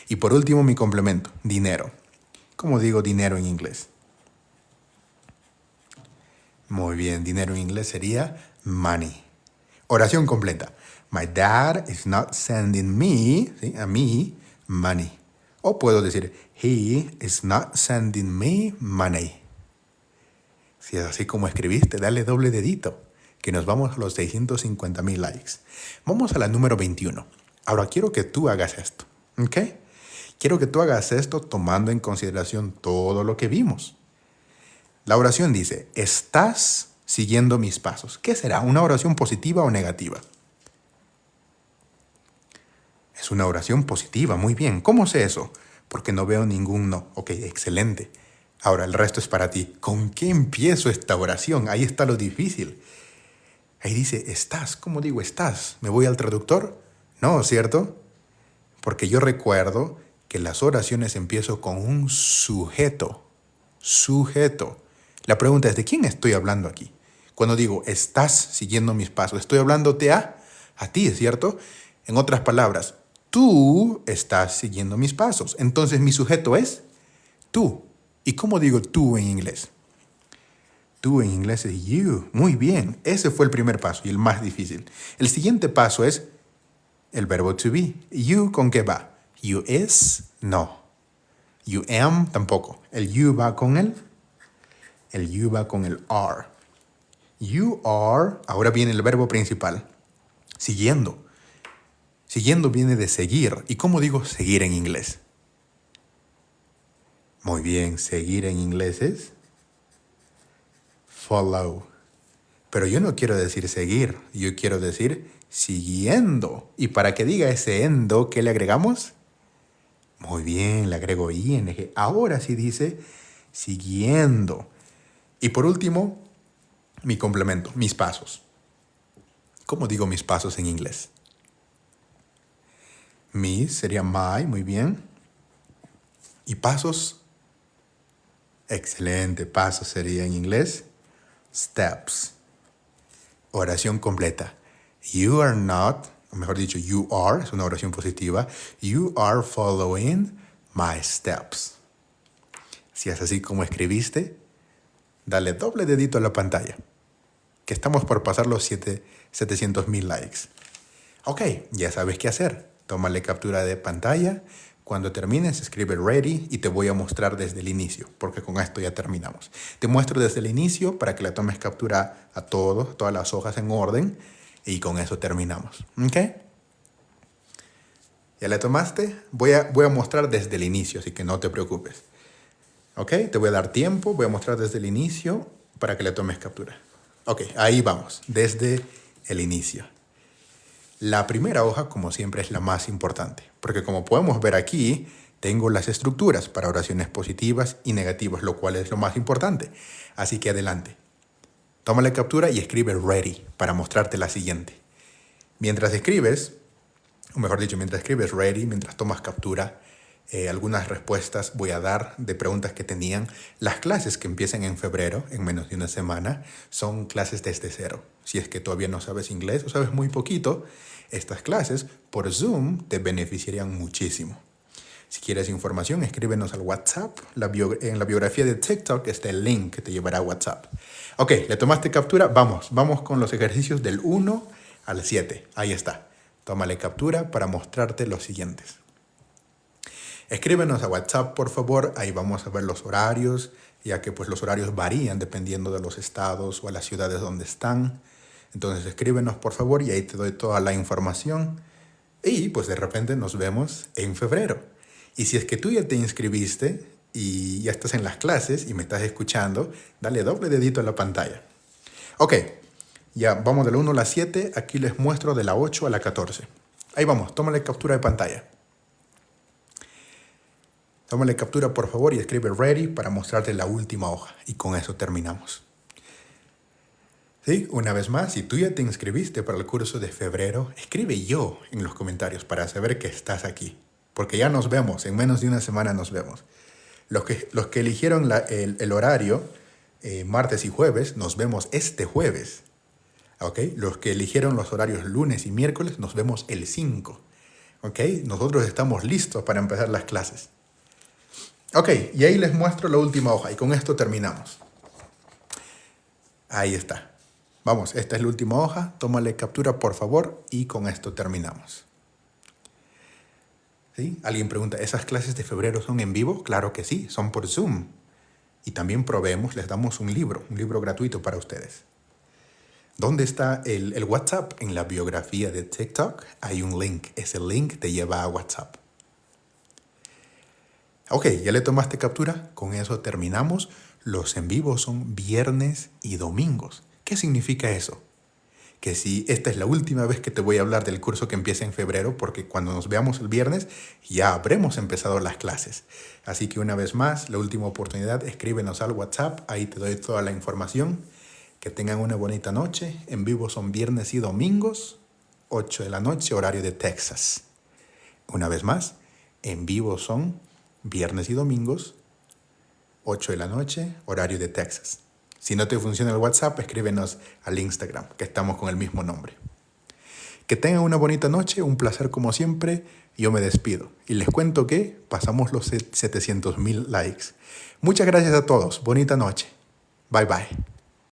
Y por último mi complemento, dinero. ¿Cómo digo dinero en inglés? Muy bien, dinero en inglés sería money. Oración completa. My dad is not sending me, ¿sí? A mí, money. O puedo decir, he is not sending me money. Si es así como escribiste, dale doble dedito, que nos vamos a los 650,000 likes. Vamos a la número 21. Ahora quiero que tú hagas esto, ¿ok? Quiero que tú hagas esto tomando en consideración todo lo que vimos. La oración dice, estás siguiendo mis pasos. ¿Qué será? ¿Una oración positiva o negativa? Es una oración positiva, muy bien. ¿Cómo sé eso? Porque no veo ningún no. Ok, excelente. Ahora el resto es para ti. ¿Con qué empiezo esta oración? Ahí está lo difícil. Ahí dice, estás. ¿Cómo digo estás? ¿Me voy al traductor? No, ¿cierto? Porque yo recuerdo que las oraciones empiezo con un sujeto. Sujeto. La pregunta es, ¿de quién estoy hablando aquí? Cuando digo, estás siguiendo mis pasos, estoy hablándote a ti, ¿cierto? En otras palabras, tú estás siguiendo mis pasos. Entonces mi sujeto es tú. ¿Y cómo digo tú en inglés? Tú en inglés es you. Muy bien. Ese fue el primer paso y el más difícil. El siguiente paso es el verbo to be. You, ¿con qué va? You is, no. You am, tampoco. El you va con el you va con el are. You are, ahora viene el verbo principal. Siguiendo. Siguiendo viene de seguir. ¿Y cómo digo seguir en inglés? Muy bien, seguir en inglés es follow. Pero yo no quiero decir seguir, yo quiero decir siguiendo. Y para que diga ese endo, ¿qué le agregamos? Muy bien, le agrego ing. Ahora sí dice siguiendo. Y por último, mi complemento, mis pasos. ¿Cómo digo mis pasos en inglés? Mis sería my, muy bien. Y pasos, excelente, pasos sería en inglés steps. Oración completa. You are not, o mejor dicho, you are, es una oración positiva. You are following my steps. Si es así como escribiste, dale doble dedito a la pantalla, que estamos por pasar los 700,000 likes. Ok, ya sabes qué hacer. Tómale captura de pantalla. Cuando termines, escribe ready y te voy a mostrar desde el inicio, porque con esto ya terminamos. Te muestro desde el inicio para que le tomes captura a todas las hojas en orden y con eso terminamos. ¿Ok? ¿Ya le tomaste? Voy a mostrar desde el inicio, así que no te preocupes. ¿Ok? Te voy a dar tiempo, voy a mostrar desde el inicio para que le tomes captura. Ok, ahí vamos, desde el inicio. La primera hoja, como siempre, es la más importante, porque como podemos ver aquí, tengo las estructuras para oraciones positivas y negativas, lo cual es lo más importante. Así que adelante. Tómale captura y escribe ready para mostrarte la siguiente. Mientras escribes, o mejor dicho, mientras escribes ready, mientras tomas captura, algunas respuestas voy a dar de preguntas que tenían. Las clases que empiezan en febrero, en menos de una semana, son clases desde cero. Si es que todavía no sabes inglés o sabes muy poquito, estas clases por Zoom te beneficiarían muchísimo. Si quieres información, escríbenos al WhatsApp. En la biografía de TikTok está el link que te llevará a WhatsApp. Ok, ¿le tomaste captura? Vamos con los ejercicios del 1 al 7. Ahí está. Tómale captura para mostrarte los siguientes. Escríbenos a WhatsApp, por favor. Ahí vamos a ver los horarios, ya que pues los horarios varían dependiendo de los estados o las ciudades donde están. Entonces escríbenos, por favor, y ahí te doy toda la información. Y pues de repente nos vemos en febrero. Y si es que tú ya te inscribiste y ya estás en las clases y me estás escuchando, dale doble dedito a la pantalla. Ok, ya vamos del 1 a la 7. Aquí les muestro de la 8 a la 14. Ahí vamos, tómale captura de pantalla. Tómale captura, por favor, y escribe ready para mostrarte la última hoja. Y con eso terminamos. Sí, una vez más, si tú ya te inscribiste para el curso de febrero, escribe yo en los comentarios para saber que estás aquí. Porque ya nos vemos, en menos de una semana nos vemos. Los que eligieron el horario, martes y jueves, nos vemos este jueves. ¿Ok? Los que eligieron los horarios lunes y miércoles, nos vemos el 5. ¿Ok? Nosotros estamos listos para empezar las clases. Ok, y ahí les muestro la última hoja y con esto terminamos. Ahí está. Vamos, esta es la última hoja. Tómale captura, por favor, y con esto terminamos. ¿Sí? Alguien pregunta, ¿esas clases de febrero son en vivo? Claro que sí, son por Zoom. Y también proveemos, les damos un libro gratuito para ustedes. ¿Dónde está el WhatsApp? En la biografía de TikTok hay un link. Ese link te lleva a WhatsApp. Ok, ¿ya le tomaste captura? Con eso terminamos. Los en vivo son viernes y domingos. ¿Qué significa eso? Que si esta es la última vez que te voy a hablar del curso que empieza en febrero, porque cuando nos veamos el viernes ya habremos empezado las clases. Así que una vez más, la última oportunidad, escríbenos al WhatsApp, ahí te doy toda la información. Que tengan una bonita noche. En vivo son viernes y domingos, 8 de la noche, horario de Texas. Una vez más, en vivo son viernes y domingos, 8 de la noche, horario de Texas. Si no te funciona el WhatsApp, escríbenos al Instagram, que estamos con el mismo nombre. Que tengan una bonita noche, un placer como siempre. Yo me despido y les cuento que pasamos los 700,000 likes. Muchas gracias a todos. Bonita noche. Bye bye.